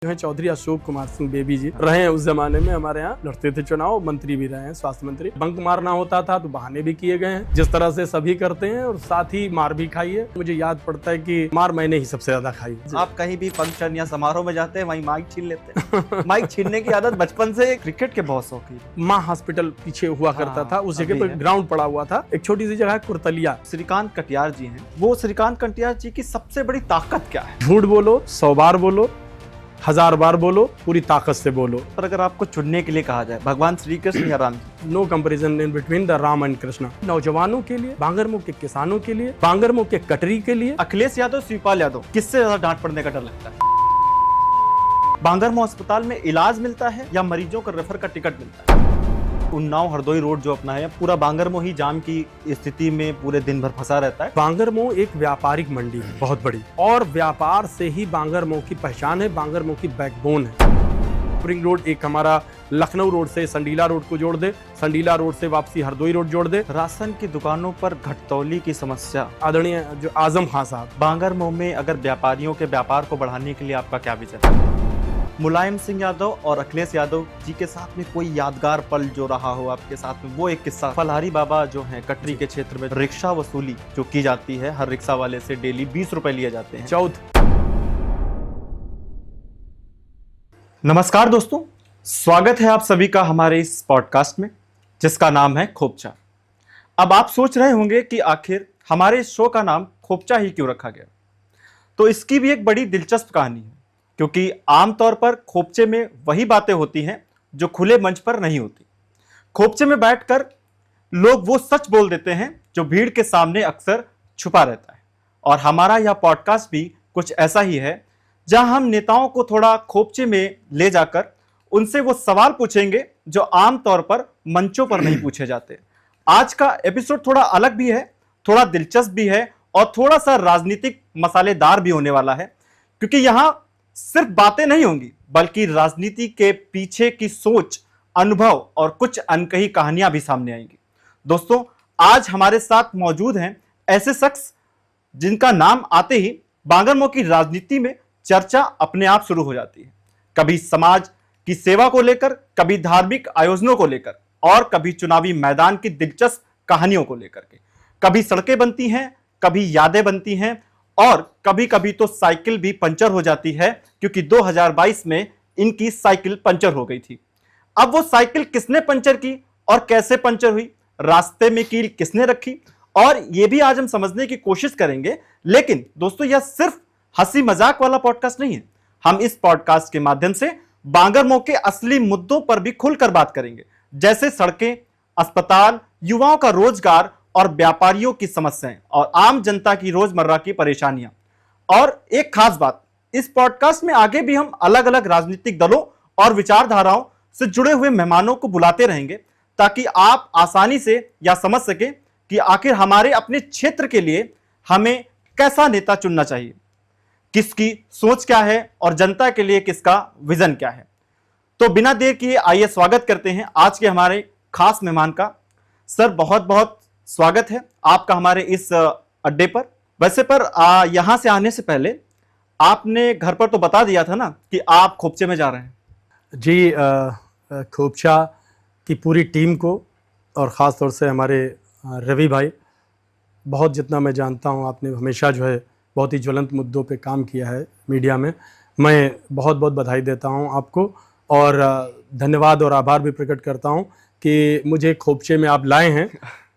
जो है चौधरी अशोक कुमार सिंह बेबी जी रहे हैं। उस जमाने में हमारे यहाँ लड़ते थे चुनाव, मंत्री भी रहे हैं, स्वास्थ्य मंत्री। बंक मारना होता था तो बहाने भी किए गए हैं, जिस तरह से सभी करते हैं, और साथ ही मार भी खाई है। मुझे याद पड़ता है कि मार मैंने ही सबसे ज्यादा खाई। आप कहीं भी फंक्शन या समारोह में जाते हैं, वहीं माइक छीन लेते हैं। माइक छीनने की आदत बचपन से क्रिकेट के बहुत शौकीन। माँ हॉस्पिटल पीछे हुआ करता था, उस जगह पर ग्राउंड पड़ा हुआ था, एक छोटी सी जगह कुर्तलिया। श्रीकांत कटियार जी हैं, वो श्रीकांत कटियार जी की सबसे बड़ी ताकत क्या है? झूठ बोलो, 100 बार बोलो, 1000 बार बोलो, पूरी ताकत से बोलो। पर अगर आपको चुनने के लिए कहा जाए, भगवान श्री कृष्ण या Ram ji? No comparison in between the Ram and Krishna. नौजवानों के लिए, बांगरमो के किसानों के लिए, बांगरमो के कटरी के लिए। अखिलेश यादव, शिवपाल यादव, किससे ज्यादा डांट पड़ने का डर लगता है? बांगरमो अस्पताल में इलाज मिलता है या मरीजों को रेफर का टिकट मिलता है? उन्नाव हरदोई रोड जो अपना है, पूरा बांगरमो ही जाम की स्थिति में पूरे दिन भर फंसा रहता है। बांगरमो एक व्यापारिक मंडी है बहुत बड़ी, और व्यापार से ही बांगरमो की पहचान है, बांगरमो की बैकबोन है। रिंग रोड एक हमारा लखनऊ रोड से संडीला रोड को जोड़ दे, संडीला रोड से वापसी हरदोई रोड जोड़ दे। राशन की दुकानों पर घटतौली की समस्या, आदरणीय जो आजम खान साहब। बांगरमो में अगर व्यापारियों के व्यापार को बढ़ाने के लिए आपका क्या विजन है? मुलायम सिंह यादव और अखिलेश यादव जी के साथ में कोई यादगार पल जो रहा हो आपके साथ में, वो एक किस्सा। फलहारी बाबा जो हैं कटरी के क्षेत्र में, रिक्शा वसूली जो की जाती है, हर रिक्शा वाले से डेली 20 रुपए लिए जाते हैं। नमस्कार दोस्तों, स्वागत है आप सभी का हमारे इस पॉडकास्ट में, जिसका नाम है खोपचा। अब आप सोच रहे होंगे कि आखिर हमारे इस शो का नाम खोपचा ही क्यों रखा गया। तो इसकी भी एक बड़ी दिलचस्प कहानी है, क्योंकि आमतौर पर खोपचे में वही बातें होती हैं जो खुले मंच पर नहीं होती। खोपचे में बैठकर लोग वो सच बोल देते हैं जो भीड़ के सामने अक्सर छुपा रहता है। और हमारा यह पॉडकास्ट भी कुछ ऐसा ही है, जहां हम नेताओं को थोड़ा खोपचे में ले जाकर उनसे वो सवाल पूछेंगे जो आमतौर पर मंचों पर नहीं पूछे जाते। आज का एपिसोड थोड़ा अलग भी है, थोड़ा दिलचस्प भी है, और थोड़ा सा राजनीतिक मसालेदार भी होने वाला है, क्योंकि यहां सिर्फ बातें नहीं होंगी, बल्कि राजनीति के पीछे की सोच, अनुभव और कुछ अनकही कहानियां भी सामने आएंगी। दोस्तों, आज हमारे साथ मौजूद हैं ऐसे शख्स जिनका नाम आते ही बांगरमो की राजनीति में चर्चा अपने आप शुरू हो जाती है। कभी समाज की सेवा को लेकर, कभी धार्मिक आयोजनों को लेकर, और कभी चुनावी मैदान की दिलचस्प कहानियों को लेकर के। कभी सड़कें बनती हैं, कभी यादें बनती हैं, और कभी कभी तो साइकिल भी पंचर हो जाती है, क्योंकि 2022 में इनकी साइकिल पंचर हो गई थी। अब वो साइकिल किसने पंचर की और कैसे पंचर हुई, रास्ते में कील किसने रखी, और ये भी आज हम समझने की कोशिश करेंगे। लेकिन दोस्तों, यह सिर्फ हंसी मजाक वाला पॉडकास्ट नहीं है। हम इस पॉडकास्ट के माध्यम से बांगरमो के असली मुद्दों पर भी खुलकर बात करेंगे, जैसे सड़कें, अस्पताल, युवाओं का रोजगार और व्यापारियों की समस्याएं, और आम जनता की रोजमर्रा की परेशानियां। और एक खास बात, इस पॉडकास्ट में आगे भी हम अलग अलग राजनीतिक दलों और विचारधाराओं से जुड़े हुए मेहमानों को बुलाते रहेंगे, ताकि आप आसानी से यह समझ सकें कि आखिर हमारे अपने क्षेत्र के लिए हमें कैसा नेता चुनना चाहिए, किसकी सोच क्या है, और जनता के लिए किसका विजन क्या है। तो बिना देर किए आइए स्वागत करते हैं आज के हमारे खास मेहमान का। सर, बहुत बहुत स्वागत है आपका हमारे इस अड्डे पर। वैसे पर यहां से आने से पहले आपने घर पर तो बता दिया था ना कि आप खोपचे में जा रहे हैं। जी, खोपचा की पूरी टीम को, और ख़ास तौर से हमारे रवि भाई, बहुत जितना मैं जानता हूं, आपने हमेशा जो है बहुत ही ज्वलंत मुद्दों पे काम किया है मीडिया में। मैं बहुत बहुत बधाई देता हूं आपको, और धन्यवाद और आभार भी प्रकट करता हूं कि मुझे खोपचे में आप लाए हैं।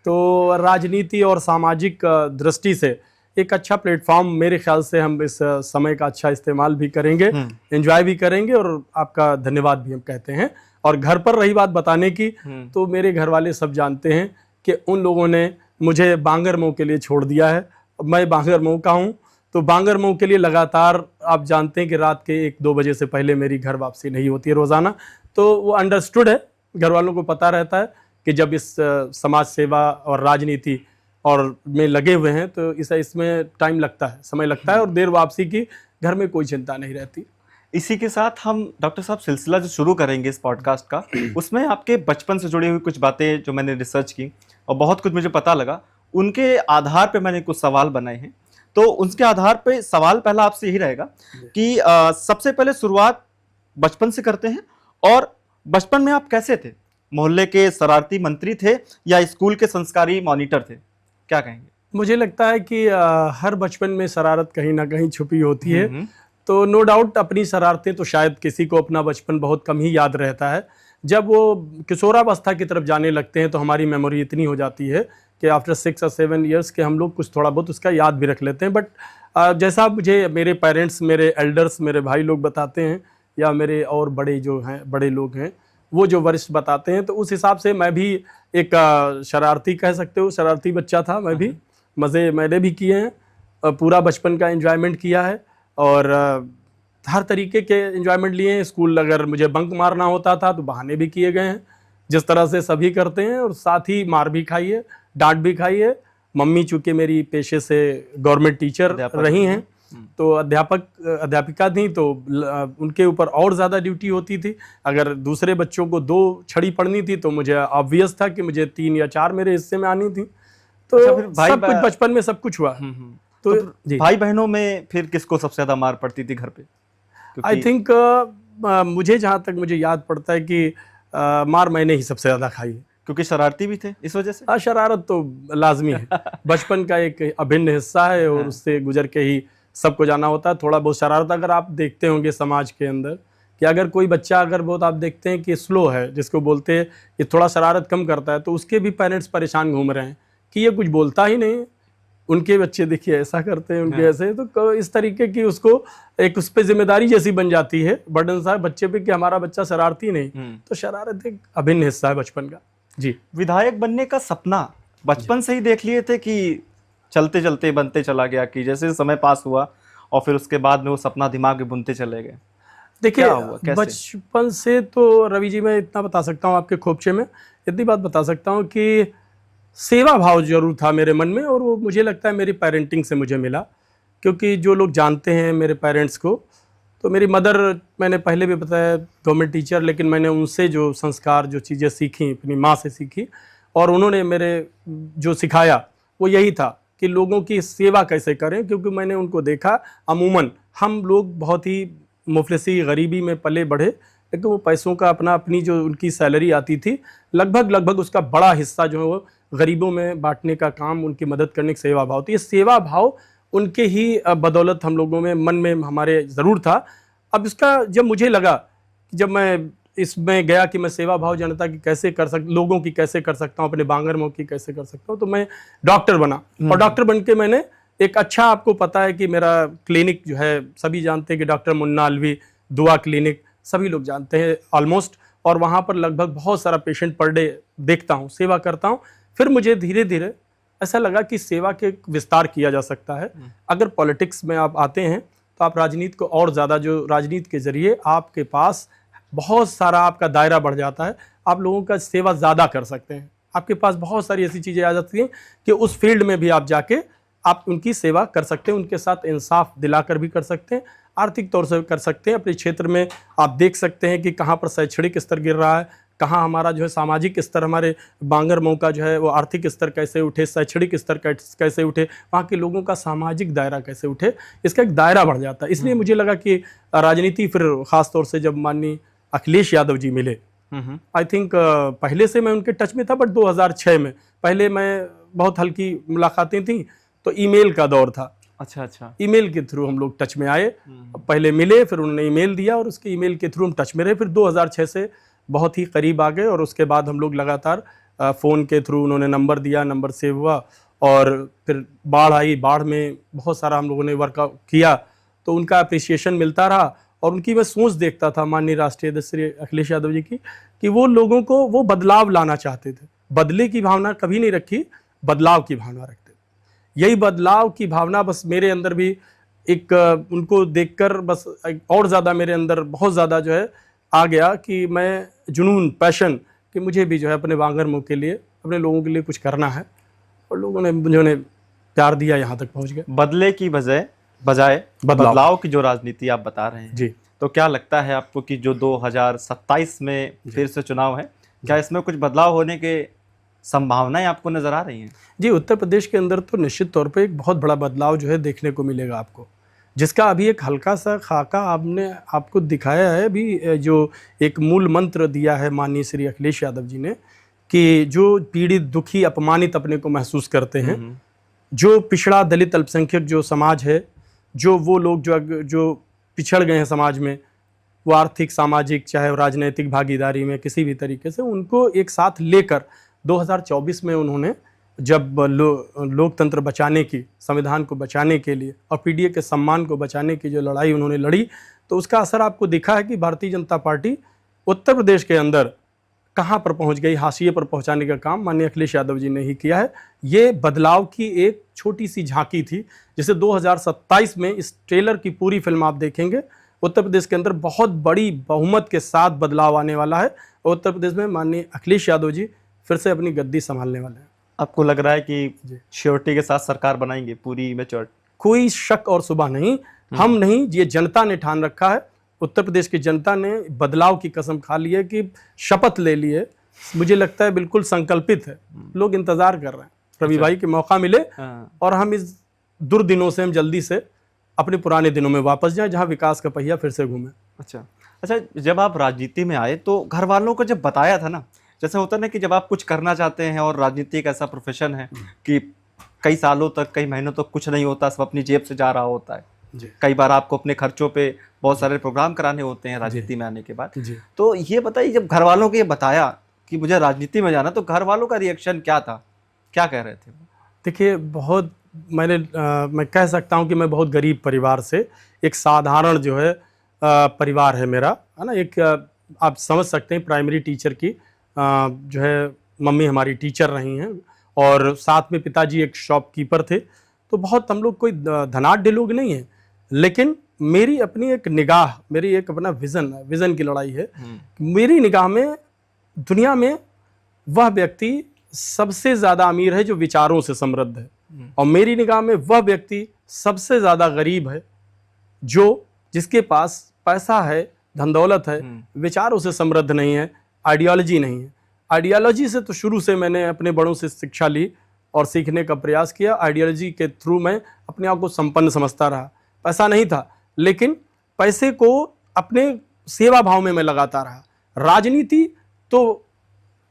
तो राजनीति और सामाजिक दृष्टि से एक अच्छा प्लेटफॉर्म, मेरे ख्याल से हम इस समय का अच्छा इस्तेमाल भी करेंगे, एंजॉय भी करेंगे, और आपका धन्यवाद भी हम कहते हैं। और घर पर रही बात बताने की, तो मेरे घर वाले सब जानते हैं कि उन लोगों ने मुझे बांगरमो के लिए छोड़ दिया है। मैं बांगरमो का हूँ, तो बांगरमो के लिए लगातार आप जानते हैं कि रात के 1-2 बजे से पहले मेरी घर वापसी नहीं होती है रोज़ाना। तो वो अंडरस्टूड है, घर वालों को पता रहता है कि जब इस समाज सेवा और राजनीति और में लगे हुए हैं, तो इसमें टाइम लगता है, समय लगता है, और देर वापसी की घर में कोई चिंता नहीं रहती। इसी के साथ हम डॉक्टर साहब सिलसिला जो शुरू करेंगे इस पॉडकास्ट का, उसमें आपके बचपन से जुड़ी हुई कुछ बातें जो मैंने रिसर्च की और बहुत कुछ मुझे पता लगा, उनके आधार पे मैंने कुछ सवाल बनाए हैं। तो उसके आधार पे सवाल पहला आपसे यही रहेगा कि सबसे पहले शुरुआत बचपन से करते हैं। और बचपन में आप कैसे थे? मोहल्ले के शरारती मंत्री थे या स्कूल के संस्कारी मॉनिटर थे? क्या कहेंगे? मुझे लगता है कि हर बचपन में शरारत कहीं ना कहीं छुपी होती है। हम्म। तो नो डाउट अपनी शरारतें तो शायद किसी को अपना बचपन बहुत कम ही याद रहता है। जब वो किशोरावस्था की तरफ जाने लगते हैं तो हमारी मेमोरी इतनी हो जाती है कि आफ्टर 6 और 7 ईयर्स के हम लोग कुछ थोड़ा बहुत उसका याद भी रख लेते हैं। बट जैसा मुझे मेरे पेरेंट्स, मेरे एल्डर्स, मेरे भाई लोग बताते हैं, या मेरे और बड़े जो हैं, बड़े लोग हैं, वो जो वरिष्ठ बताते हैं, तो उस हिसाब से मैं भी एक शरारती कह सकते हो, शरारती बच्चा था मैं भी। मज़े मैंने भी किए हैं, पूरा बचपन का एंजॉयमेंट किया है और हर तरीके के एंजॉयमेंट लिए हैं। स्कूल अगर मुझे बंक मारना होता था तो बहाने भी किए गए हैं, जिस तरह से सभी करते हैं, और साथ ही मार भी खाई है, डांट भी खाई है। मम्मी चूँकि मेरी पेशे से गवर्नमेंट टीचर रही हैं, तो अध्यापिका थी, तो उनके ऊपर और ज़्यादा ड्यूटी होती थी। अगर दूसरे बच्चों को 2 छड़ी पड़नी थी तो मुझे ऑब्वियस था कि मुझे 3 या 4 मेरे हिस्से में आनी थी। तो अच्छा, फिर सब कुछ बचपन में सब कुछ हुआ। तो भाई बहनों में फिर किसको सबसे ज्यादा मार पड़ती थी घर पे? आई थिंक मुझे जहाँ तक मुझे याद पड़ता है कि मार मैंने ही सबसे ज़्यादा खाई है। क्योंकि शरारती भी थे इस वजह से? शरारत तो लाजमी है, बचपन का एक अभिन्न हिस्सा है और उससे गुजर के ही सबको जाना होता है। थोड़ा बहुत शरारत अगर आप देखते होंगे समाज के अंदर, कि अगर कोई बच्चा अगर बहुत आप देखते हैं कि स्लो है, जिसको बोलते हैं कि थोड़ा शरारत कम करता है, तो उसके भी पेरेंट्स परेशान घूम रहे हैं कि ये कुछ बोलता ही नहीं, उनके बच्चे देखिए ऐसा करते हैं, उनके ऐसे। तो इस तरीके की उसको एक उस पर जिम्मेदारी जैसी बन जाती है, बर्डन सा बच्चे पे, कि हमारा बच्चा शरारती नहीं। तो शरारत एक अभिन्न हिस्सा है बचपन का। जी। विधायक बनने का सपना बचपन से ही देख लिए थे कि चलते चलते बनते चला गया, कि जैसे समय पास हुआ और फिर उसके बाद में वो सपना दिमाग में बुनते चले गए? देखिए, बचपन से तो रवि जी मैं इतना बता सकता हूँ, आपके खोपचे में इतनी बात बता सकता हूँ कि सेवा भाव जरूर था मेरे मन में, और वो मुझे लगता है मेरी पेरेंटिंग से मुझे मिला। क्योंकि जो लोग जानते हैं मेरे पेरेंट्स को, तो मेरी मदर, मैंने पहले भी बताया, गवर्नमेंट टीचर, लेकिन मैंने उनसे जो संस्कार, जो चीज़ें सीखी अपनी माँ से सीखी, और उन्होंने मेरे जो सिखाया वो यही था कि लोगों की सेवा कैसे करें। क्योंकि मैंने उनको देखा, अमूमन हम लोग बहुत ही मुफलिसी गरीबी में पले बढ़े, लेकिन वो पैसों का अपनी जो उनकी सैलरी आती थी, लगभग उसका बड़ा हिस्सा जो है वो गरीबों में बांटने का काम, उनकी मदद करने की सेवा भाव। तो ये सेवा भाव उनके ही बदौलत हम लोगों में, मन में हमारे ज़रूर था। अब इसका जब मुझे लगा, जब मैं इसमें गया कि मैं सेवा भाव जनता की कैसे लोगों की कैसे कर सकता हूँ, अपने बांगरमऊ की कैसे कर सकता हूँ, तो मैं डॉक्टर बना। और डॉक्टर बन के मैंने एक अच्छा, आपको पता है कि मेरा क्लिनिक जो है, सभी जानते हैं कि डॉक्टर मुन्ना अलवी दुआ क्लिनिक, सभी लोग जानते हैं ऑलमोस्ट, और वहाँ पर लगभग बहुत सारा पेशेंट पर डे देखता हूँ, सेवा करता हूँ। फिर मुझे धीरे धीरे ऐसा लगा कि सेवा के विस्तार किया जा सकता है। अगर पॉलिटिक्स में आप आते हैं तो आप राजनीति को और ज़्यादा, जो राजनीति के ज़रिए आपके पास बहुत सारा आपका दायरा बढ़ जाता है, आप लोगों का सेवा ज़्यादा कर सकते हैं। आपके पास बहुत सारी ऐसी चीज़ें आ जाती हैं कि उस फील्ड में भी आप जाके आप उनकी सेवा कर सकते हैं, उनके साथ इंसाफ दिलाकर भी कर सकते हैं, आर्थिक तौर से कर सकते हैं। अपने क्षेत्र में आप देख सकते हैं कि कहाँ पर शैक्षणिक स्तर गिर रहा है, कहाँ हमारा जो है सामाजिक स्तर, हमारे बांगरमऊ का जो है वो आर्थिक स्तर कैसे उठे, शैक्षणिक स्तर कैसे उठे, वहाँ के लोगों का सामाजिक दायरा कैसे उठे, इसका एक दायरा बढ़ जाता है। इसलिए मुझे लगा कि राजनीति, फिर ख़ास तौर से जब माननीय अखिलेश यादव जी मिले, आई थिंक पहले से मैं उनके टच में था, बट 2006 में, पहले मैं बहुत हल्की मुलाकातें थी, तो ईमेल का दौर था। अच्छा। ईमेल के थ्रू हम लोग टच में आए, पहले मिले, फिर उन्होंने ईमेल दिया और उसके ईमेल के थ्रू हम टच में रहे। फिर 2006 से बहुत ही करीब आ गए, और उसके बाद हम लोग लगातार फ़ोन के थ्रू, उन्होंने नंबर दिया, नंबर सेव हुआ, और फिर बाढ़ आई, बाढ़ में बहुत सारा हम लोगों ने वर्कआउट किया, तो उनका अप्रिसिएशन मिलता रहा। और उनकी मैं सोच देखता था, माननीय राष्ट्रीय अध्यक्ष श्री अखिलेश यादव जी की, कि वो लोगों को वो बदलाव लाना चाहते थे। बदले की भावना कभी नहीं रखी, बदलाव की भावना रखते थे। यही बदलाव की भावना बस मेरे अंदर भी एक, उनको देखकर बस और ज़्यादा मेरे अंदर बहुत ज़्यादा जो है आ गया कि मैं जुनून, पैशन, कि मुझे भी जो है अपने बांगरमऊ के लिए, अपने लोगों के लिए कुछ करना है। और लोगों ने मुझे प्यार दिया, यहाँ तक पहुँच गए। बदले की बजाय बदलाव की जो राजनीति आप बता रहे हैं जी, तो क्या लगता है आपको कि जो 2027 में फिर से चुनाव है, क्या इसमें कुछ बदलाव होने के संभावनाएं आपको नजर आ रही हैं? जी, उत्तर प्रदेश के अंदर तो निश्चित तौर पे एक बहुत बड़ा बदलाव जो है देखने को मिलेगा आपको। जिसका अभी एक हल्का सा खाका आपको दिखाया है अभी, जो एक मूल मंत्र दिया है माननीय श्री अखिलेश यादव जी ने, कि जो पीड़ित, दुखी, अपमानित अपने को महसूस करते हैं, जो पिछड़ा, दलित, अल्पसंख्यक जो समाज है, जो वो लोग जो पिछड़ गए हैं समाज में, वो आर्थिक, सामाजिक, चाहे राजनीतिक भागीदारी में किसी भी तरीके से, उनको एक साथ लेकर 2024 में उन्होंने जब लोकतंत्र बचाने की, संविधान को बचाने के लिए और पीडीए के सम्मान को बचाने की जो लड़ाई उन्होंने लड़ी, तो उसका असर आपको दिखा है कि भारतीय जनता पार्टी उत्तर प्रदेश के अंदर कहाँ पर पहुंच गई, हाशिए पर पहुंचाने का काम माननीय अखिलेश यादव जी ने ही किया है। ये बदलाव की एक छोटी सी झांकी थी, जिसे 2027 में इस ट्रेलर की पूरी फिल्म आप देखेंगे, उत्तर प्रदेश के अंदर बहुत बड़ी बहुमत के साथ बदलाव आने वाला है और उत्तर प्रदेश में माननीय अखिलेश यादव जी फिर से अपनी गद्दी संभालने वाले हैं। आपको लग रहा है कि श्योरिटी के साथ सरकार बनाएंगे पूरी मैच्योर? कोई शक और शुबा नहीं, हम नहीं, ये जनता ने ठान रखा है। उत्तर प्रदेश की जनता ने बदलाव की कसम खा ली है, कि शपथ ले ली है, मुझे लगता है बिल्कुल संकल्पित है। लोग इंतजार कर रहे हैं रवि भाई कि मौका मिले और हम इस दुर्दिनों से हम जल्दी से अपने पुराने दिनों में वापस जाएं, जहां विकास का पहिया फिर से घूमे। अच्छा, जब आप राजनीति में आए तो घर वालों को जब बताया था ना, जैसे होता है ना कि जब आप कुछ करना चाहते हैं और राजनीति एक ऐसा प्रोफेशन है कि कई सालों तक, कई महीनों तक कुछ नहीं होता, सब अपनी जेब से जा रहा होता है। कई बार आपको अपने खर्चों पे बहुत सारे प्रोग्राम कराने होते हैं राजनीति में आने के बाद। तो ये बताइए, जब घर वालों को ये बताया कि मुझे राजनीति में जाना, तो घर वालों का रिएक्शन क्या था, क्या कह रहे थे? देखिए, बहुत मैं कह सकता हूँ कि मैं बहुत गरीब परिवार से, एक साधारण जो है परिवार है मेरा, है ना। एक आप समझ सकते हैं प्राइमरी टीचर की जो है मम्मी हमारी टीचर रही हैं और साथ में पिताजी एक शॉपकीपर थे। तो बहुत हम लोग कोई धनाढ्य लोग नहीं हैं, लेकिन मेरी अपनी एक निगाह, मेरी एक अपना विज़न की लड़ाई है। मेरी निगाह में दुनिया में वह व्यक्ति सबसे ज़्यादा अमीर है जो विचारों से समृद्ध है, और मेरी निगाह में वह व्यक्ति सबसे ज़्यादा गरीब है जिसके पास पैसा है, धन दौलत है, विचारों से समृद्ध नहीं है, आइडियोलॉजी नहीं है। आइडियोलॉजी से तो शुरू से मैंने अपने बड़ों से शिक्षा ली और सीखने का प्रयास किया। आइडियोलॉजी के थ्रू मैं अपने आप को संपन्न समझता रहा। पैसा नहीं था, लेकिन पैसे को अपने सेवा भाव में मैं लगाता रहा। राजनीति तो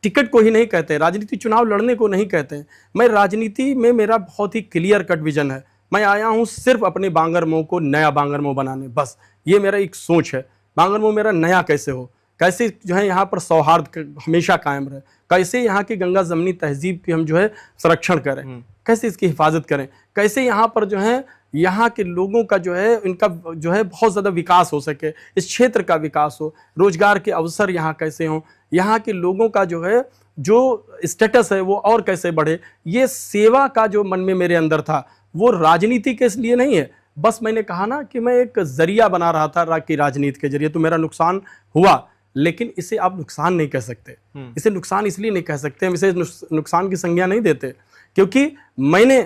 टिकट को ही नहीं कहते, राजनीति चुनाव लड़ने को नहीं कहते हैं। मैं राजनीति में, मेरा बहुत ही क्लियर कट विजन है। मैं आया हूँ सिर्फ अपने बांगरमऊ को नया बांगरमऊ बनाने, बस ये मेरा एक सोच है। बांगरमऊ मेरा नया कैसे हो, कैसे जो है यहाँ पर सौहार्द हमेशा कायम रहे, कैसे यहाँ की गंगा जमनी तहजीब की हम जो है संरक्षण करें, कैसे इसकी हिफाजत करें, कैसे यहाँ पर जो है यहाँ के लोगों का जो है, इनका जो है बहुत ज़्यादा विकास हो सके, इस क्षेत्र का विकास हो, रोजगार के अवसर यहाँ कैसे हों, यहाँ के लोगों का जो है जो स्टेटस है वो और कैसे बढ़े। ये सेवा का जो मन में मेरे अंदर था, वो राजनीति के लिए नहीं है। बस मैंने कहा ना कि मैं एक जरिया बना रहा था कि राजनीति के जरिए तो मेरा नुकसान हुआ, लेकिन इसे आप नुकसान नहीं कह सकते। इसे नुकसान इसलिए नहीं कह सकते, हम इसे नुकसान की संज्ञा नहीं देते, क्योंकि मैंने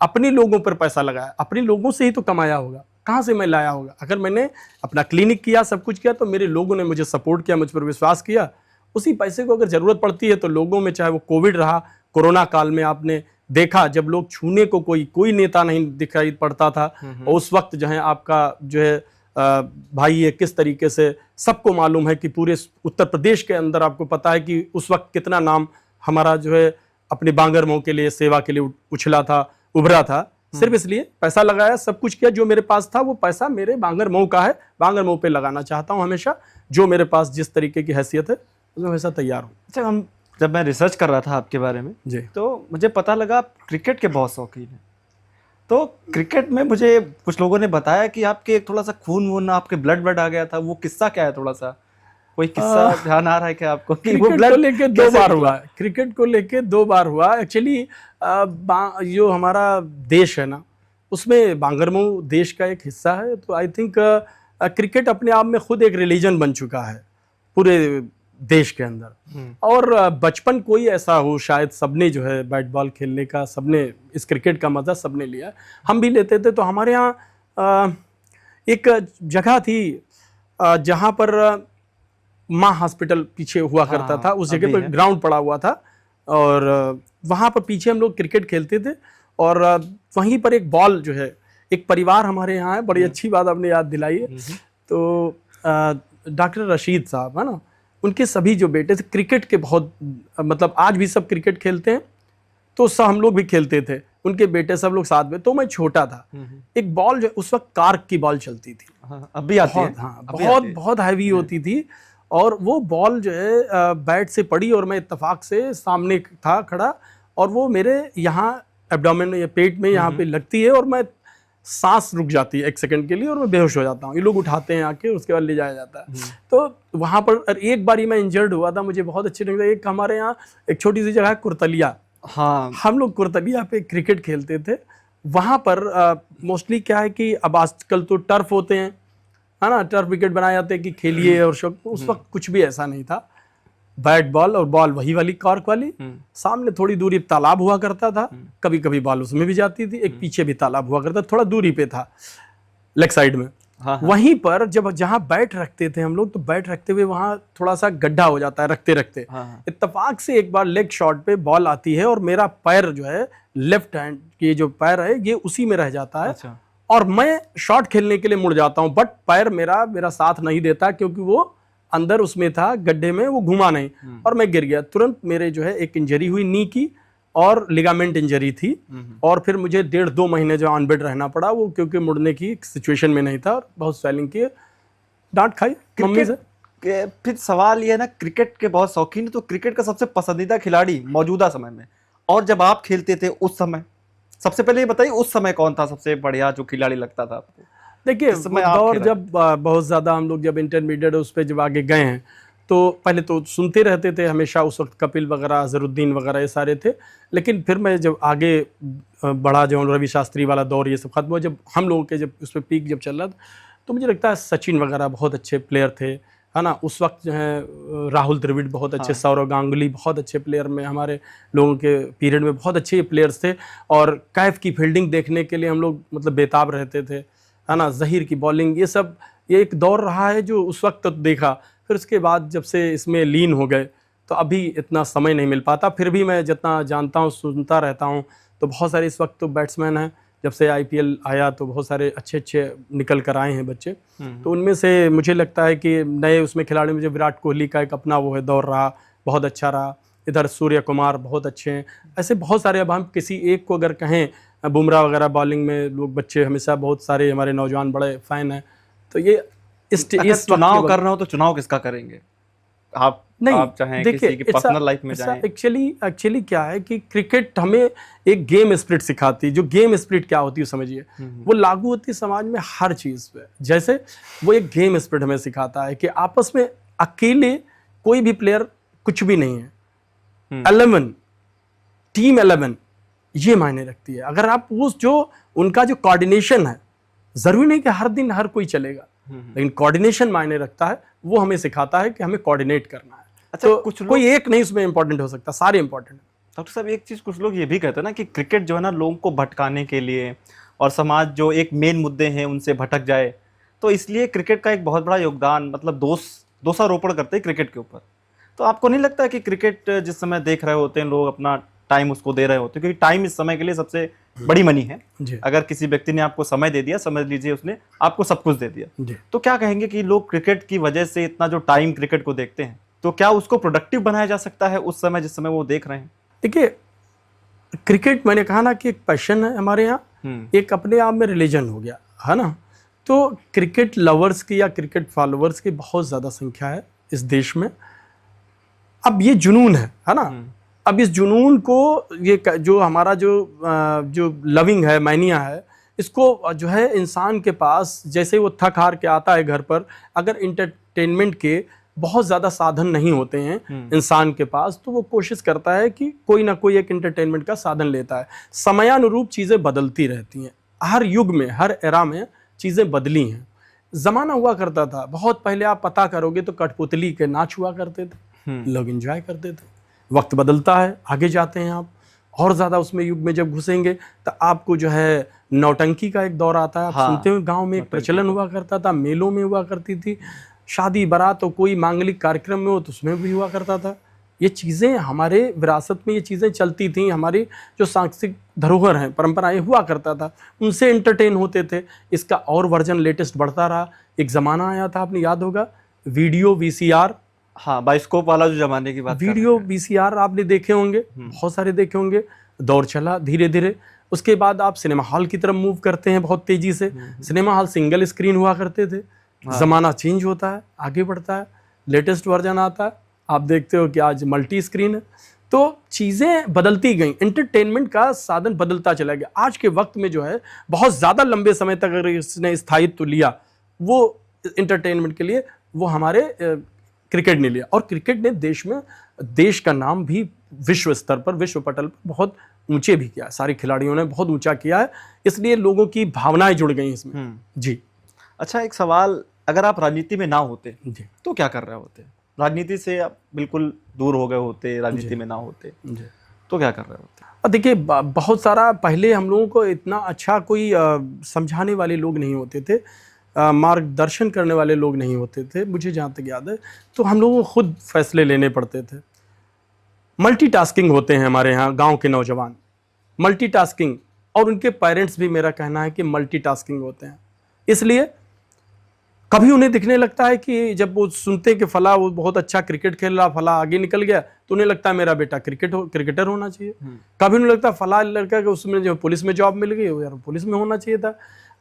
अपने लोगों पर पैसा लगाया, अपने लोगों से ही तो कमाया होगा, कहाँ से मैं लाया होगा। अगर मैंने अपना क्लिनिक किया, सब कुछ किया, तो मेरे लोगों ने मुझे सपोर्ट किया, मुझ पर विश्वास किया। उसी पैसे को अगर ज़रूरत पड़ती है तो लोगों में, चाहे वो कोविड रहा, कोरोना काल में आपने देखा जब लोग छूने को कोई नेता नहीं दिखाई पड़ता था, और उस वक्त जो है आपका जो है भाई ये किस तरीके से, सबको मालूम है कि पूरे उत्तर प्रदेश के अंदर आपको पता है कि उस वक्त कितना नाम हमारा जो है अपने बांगरमऊ के लिए, सेवा के लिए उछला था, उभरा था। सिर्फ इसलिए पैसा लगाया, सब कुछ किया। जो मेरे पास था वो पैसा मेरे बांगरमऊ का है, बांगरमऊ पे लगाना चाहता हूँ हमेशा। जो मेरे पास जिस तरीके की हैसियत है उसमें हमेशा तैयार हूँ। अच्छा, जब मैं रिसर्च कर रहा था आपके बारे में जी, तो मुझे पता लगा आप क्रिकेट के बहुत शौकीन हैं। तो क्रिकेट में मुझे कुछ लोगों ने बताया कि आपके थोड़ा सा खून आपके ब्लड आ गया था, वो किस्सा क्या है? थोड़ा सा कोई किस्सा ध्यान आ रहा है क्या आपको? कि वो ब्लड को लेके 2 बार हुआ, क्रिकेट को लेके 2 बार हुआ। एक्चुअली जो हमारा देश है ना, उसमें बांगरमऊ देश का एक हिस्सा है। तो आई थिंक क्रिकेट अपने आप में खुद एक रिलीजन बन चुका है पूरे देश के अंदर। और बचपन कोई ऐसा हो, शायद सबने जो है बैट बॉल खेलने का, सबने इस क्रिकेट का मज़ा सबने लिया, हम भी लेते थे। तो हमारे यहाँ एक जगह थी जहाँ पर माँ हॉस्पिटल पीछे हुआ करता था, उस जगह पर ग्राउंड पड़ा हुआ था, और वहाँ पर पीछे हम लोग क्रिकेट खेलते थे। और वहीं पर एक बॉल जो है, एक परिवार हमारे यहाँ है, बड़ी अच्छी बात आपने याद दिलाई है। तो डॉक्टर रशीद साहब है ना, उनके सभी जो बेटे थे क्रिकेट के बहुत, मतलब आज भी सब क्रिकेट खेलते हैं, तो सब हम लोग भी खेलते थे, उनके बेटे सब लोग साथ में। तो मैं छोटा था, एक बॉल जो उस वक्त कार्क की बॉल चलती थी, अब भी आती है, बहुत हैवी होती थी, और वो बॉल जो है बैट से पड़ी और मैं इत्तेफाक से सामने था खड़ा, और वो मेरे यहाँ एब्डोमेन में या पेट में यहाँ पे लगती है, और मैं सांस रुक जाती है 1 सेकंड के लिए और मैं बेहोश हो जाता हूँ। ये लोग उठाते हैं आके, उसके बाद ले जाया जाता है। तो वहाँ पर एक बारी मैं इंजर्ड हुआ था, मुझे बहुत अच्छी लगी। एक हमारे यहाँ एक छोटी सी जगह है कुर्तलिया, हाँ, हम लोग कुर्तलिया पे क्रिकेट खेलते थे। वहाँ पर मोस्टली क्या है कि अब आजकल तो टर्फ होते हैं, है ना, टर्फ विकेट बनाए जाते हैं कि खेलिए और शौक। उस वक्त कुछ भी ऐसा नहीं था, बैट बॉल और बॉल वही वाली कॉर्क वाली, सामने थोड़ी दूरी तालाब हुआ करता था, कभी कभी बॉल उसमें भी जाती थी, एक पीछे भी तालाब हुआ करता, थोड़ा दूरी पे था लेग साइड में। वहीं पर जब जहाँ बैट रखते थे हम लोग, तो बैट रखते हुए वहाँ थोड़ा सा गड्ढा हो जाता है रखते रखते। इत्तेफाक से एक बार लेग शॉट पे बॉल आती है और मेरा पैर जो है लेफ्ट हैंड की जो पैर है ये उसी में रह जाता है। अच्छा। और मैं शॉट खेलने के लिए मुड़ जाता हूँ, बट पैर मेरा साथ नहीं देता, क्योंकि वो अंदर उसमें था गड्ढे में, वो घुमा नहीं, और मैं गिर गया। तुरंत मेरे जो है एक इंजरी हुई नी की, और लिगामेंट इंजरी थी, और फिर मुझे 1.5-2 महीने जो ऑन बेड रहना पड़ा, वो क्योंकि मुड़ने की सिचुएशन में नहीं था, और बहुत स्वेलिंग की, डांट खाई मम्मी से। फिर सवाल ये है ना, क्रिकेट के बहुत शौकीन, तो क्रिकेट का सबसे पसंदीदा खिलाड़ी मौजूदा समय में, और जब आप खेलते थे उस समय, सबसे पहले ये बताइए उस समय कौन था सबसे बढ़िया जो खिलाड़ी लगता था आपको? देखिए दौर जब बहुत ज़्यादा हम लोग जब इंटरमीडिएट उस पर जब आगे गए हैं, तो पहले तो सुनते रहते थे हमेशा, उस वक्त कपिल वगैरह, अजहरुद्दीन वगैरह ये सारे थे। लेकिन फिर मैं जब आगे बढ़ा, जो रवि शास्त्री वाला दौर ये सब खत्म हुआ, जब हम लोगों के जब उस पर पीक जब चल रहा था, तो मुझे लगता है सचिन वगैरह बहुत अच्छे प्लेयर थे, है ना। उस वक्त जो है राहुल द्रविड़ बहुत अच्छे, सौरव गांगुली बहुत अच्छे प्लेयर में, हमारे लोगों के पीरियड में बहुत अच्छे प्लेयर्स थे। और कैफ की फील्डिंग देखने के लिए हम लोग मतलब बेताब रहते थे, है ना। जहीर की बॉलिंग, ये सब ये एक दौर रहा है जो उस वक्त तो देखा। फिर उसके बाद जब से इसमें लीन हो गए, तो अभी इतना समय नहीं मिल पाता। फिर भी मैं जितना जानता हूँ, सुनता रहता हूँ, तो बहुत सारे इस वक्त तो बैट्समैन हैं, जब से आईपीएल आया तो बहुत सारे अच्छे अच्छे निकल कर आए हैं बच्चे। तो उनमें से मुझे लगता है कि नए उसमें खिलाड़ी, मुझे विराट कोहली का एक अपना वो है दौर रहा, बहुत अच्छा रहा। इधर सूर्य कुमार बहुत अच्छे हैं, ऐसे बहुत सारे। अब हम किसी एक को अगर कहें, बुमराह वगैरह बॉलिंग में लोग बच्चे हमेशा, बहुत सारे हमारे नौजवान बड़े फ़ैन हैं। तो ये इस चुनाव कर रहे हो तो चुनाव किसका करेंगे आप? नहीं, आप चाहें किसी की पर्सनल लाइफ में जाएं? एक्चुअली क्या है कि क्रिकेट हमें एक गेम स्पिरिट सिखाती है। जो गेम स्पिरिट क्या होती है समझिए, वो लागू होती है समाज में हर चीज़ पे। जैसे वो एक गेम स्पिरिट हमें सिखाता है कि आपस में अकेले कोई भी प्लेयर कुछ भी नहीं है। 11 टीम 11 ये मायने रखती है। अगर आप वो जो उनका जो कोऑर्डिनेशन है, जरूरी नहीं कि हर दिन हर कोई चलेगा, लेकिन कोऑर्डिनेशन मायने रखता है। वो हमें सिखाता है कि हमें कोऑर्डिनेट करना है। अच्छा, तो कुछ कोई एक नहीं उसमें इंपॉर्टेंट हो सकता, सारे इंपॉर्टेंट है। डॉक्टर साहब, एक चीज़ कुछ लोग ये भी कहते हैं ना कि क्रिकेट जो है ना लोगों को भटकाने के लिए, और समाज जो एक मेन मुद्दे हैं उनसे भटक जाए, तो इसलिए क्रिकेट का एक बहुत बड़ा योगदान, मतलब दोषारोपण करते हैं क्रिकेट के ऊपर। तो आपको नहीं लगता है कि क्रिकेट जिस समय देख रहे होते हैं लोग, अपना टाइम उसको दे रहे होते हैं, क्योंकि टाइम इस समय के लिए सबसे बड़ी मनी है। अगर किसी व्यक्ति ने आपको समय दे दिया, समझ लीजिए उसने आपको सब कुछ दे दिया, तो क्या कहेंगे कि लोग क्रिकेट की वजह से इतना जो टाइम क्रिकेट को देखते हैं, तो क्या उसको प्रोडक्टिव बनाया जा सकता है उस समय जिस समय वो देख रहे हैं? देखिए, क्रिकेट मैंने कहा ना कि एक पैशन है हमारे यहाँ, एक अपने आप में रिलीजन हो गया है ना। तो क्रिकेट लवर्स की या क्रिकेट फॉलोअर्स की बहुत ज़्यादा संख्या है इस देश में। अब ये जुनून है ना। अब इस जुनून को, ये जो हमारा जो लविंग है, मैनिया है, इसको जो है इंसान के पास, जैसे वो थक हार के आता है घर पर, अगर इंटरटेनमेंट के बहुत ज़्यादा साधन नहीं होते हैं इंसान के पास, तो वो कोशिश करता है कि कोई ना कोई एक इंटरटेनमेंट का साधन लेता है। समयानुरूप चीज़ें बदलती रहती हैं, हर युग में, हर एरा में चीज़ें बदली हैं। ज़माना हुआ करता था बहुत पहले, आप पता करोगे तो कठपुतली के नाच हुआ करते थे, लोग एंजॉय करते थे। वक्त बदलता है, आगे जाते हैं आप, और ज़्यादा उसमें युग में जब घुसेंगे तो आपको जो है नौटंकी का एक दौर आता है। आप सुनते हो गाँव में एक प्रचलन हुआ करता था, मेलों में हुआ करती थी, शादी बारात तो कोई मांगलिक कार्यक्रम में हो तो उसमें भी हुआ करता था। ये चीज़ें हमारे विरासत में ये चीज़ें चलती थी, हमारी जो सांस्कृतिक धरोहर हैं, परंपराएं हुआ करता था, उनसे एंटरटेन होते थे। इसका और वर्जन लेटेस्ट बढ़ता रहा। एक ज़माना आया था, आपने याद होगा, वीडियो वीसीआर, हाँ, बाइस्कोप वाला जो जमाने की बात कर रहे वीडियो हैं। वीसीआर आपने देखे होंगे, बहुत सारे देखे होंगे। दौर चला धीरे धीरे, उसके बाद आप सिनेमा हॉल की तरफ मूव करते हैं बहुत तेजी से। सिनेमा हॉल सिंगल स्क्रीन हुआ करते थे। ज़माना चेंज होता है, आगे बढ़ता है, लेटेस्ट वर्जन आता है, आप देखते हो कि आज मल्टी स्क्रीन है। तो चीज़ें बदलती गई, एंटरटेनमेंट का साधन बदलता चला गया। आज के वक्त में जो है बहुत ज़्यादा लंबे समय तक अगर इसने स्थायित्व लिया वो एंटरटेनमेंट के लिए, वो हमारे क्रिकेट ने लिया। और क्रिकेट ने देश का नाम भी विश्व स्तर पर, विश्व पटल पर बहुत ऊंचे भी किया। सारे खिलाड़ियों ने बहुत ऊंचा किया है, इसलिए लोगों की भावनाएं जुड़ गई इसमें। जी। अच्छा, एक सवाल, अगर आप राजनीति में ना होते जी तो क्या कर रहे होते? राजनीति से आप बिल्कुल दूर हो गए होते, राजनीति में ना होते जी। तो क्या कर रहे होते? देखिए, बहुत सारा पहले हम लोगों को इतना अच्छा कोई समझाने वाले लोग नहीं होते थे, मार्गदर्शन करने वाले लोग नहीं होते थे, मुझे जहाँ तक याद है। तो हम लोगों को खुद फैसले लेने पड़ते थे। मल्टीटास्किंग होते हैं हमारे यहाँ गांव के नौजवान, मल्टीटास्किंग, और उनके पेरेंट्स भी, मेरा कहना है कि मल्टीटास्किंग होते हैं। इसलिए कभी उन्हें दिखने लगता है कि जब वो सुनते हैं कि फला वो बहुत अच्छा क्रिकेट खेल रहा, फला आगे निकल गया, तो उन्हें लगता है मेरा बेटा क्रिकेटर होना चाहिए। कभी उन्हें लगता है फला लड़का कि उसमें जो पुलिस में जॉब मिल गई, यार पुलिस में होना चाहिए था।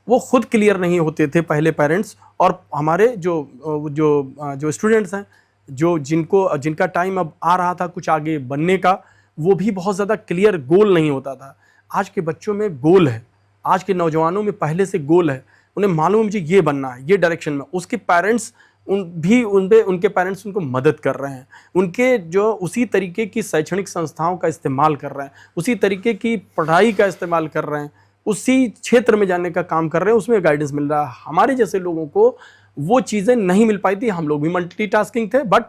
वो खुद क्लियर नहीं होते थे पहले पेरेंट्स। और हमारे जो स्टूडेंट्स हैं, जिनका टाइम अब आ रहा था कुछ आगे बनने का, वो भी बहुत ज़्यादा क्लियर गोल नहीं होता था। आज के बच्चों में गोल है, आज के नौजवानों में पहले से गोल है, उन्हें मालूम मुझे ये बनना है, ये डायरेक्शन में। उसके पेरेंट्स उनके पेरेंट्स उनको मदद कर रहे हैं, उनके जो उसी तरीके की शैक्षणिक संस्थाओं का इस्तेमाल कर रहे हैं, उसी तरीके की पढ़ाई का इस्तेमाल कर रहे हैं, उसी क्षेत्र में जाने का काम कर रहे हैं, उसमें गाइडेंस मिल रहा है। हमारे जैसे लोगों को वो चीज़ें नहीं मिल पाई थी। हम लोग भी मल्टीटास्किंग थे, बट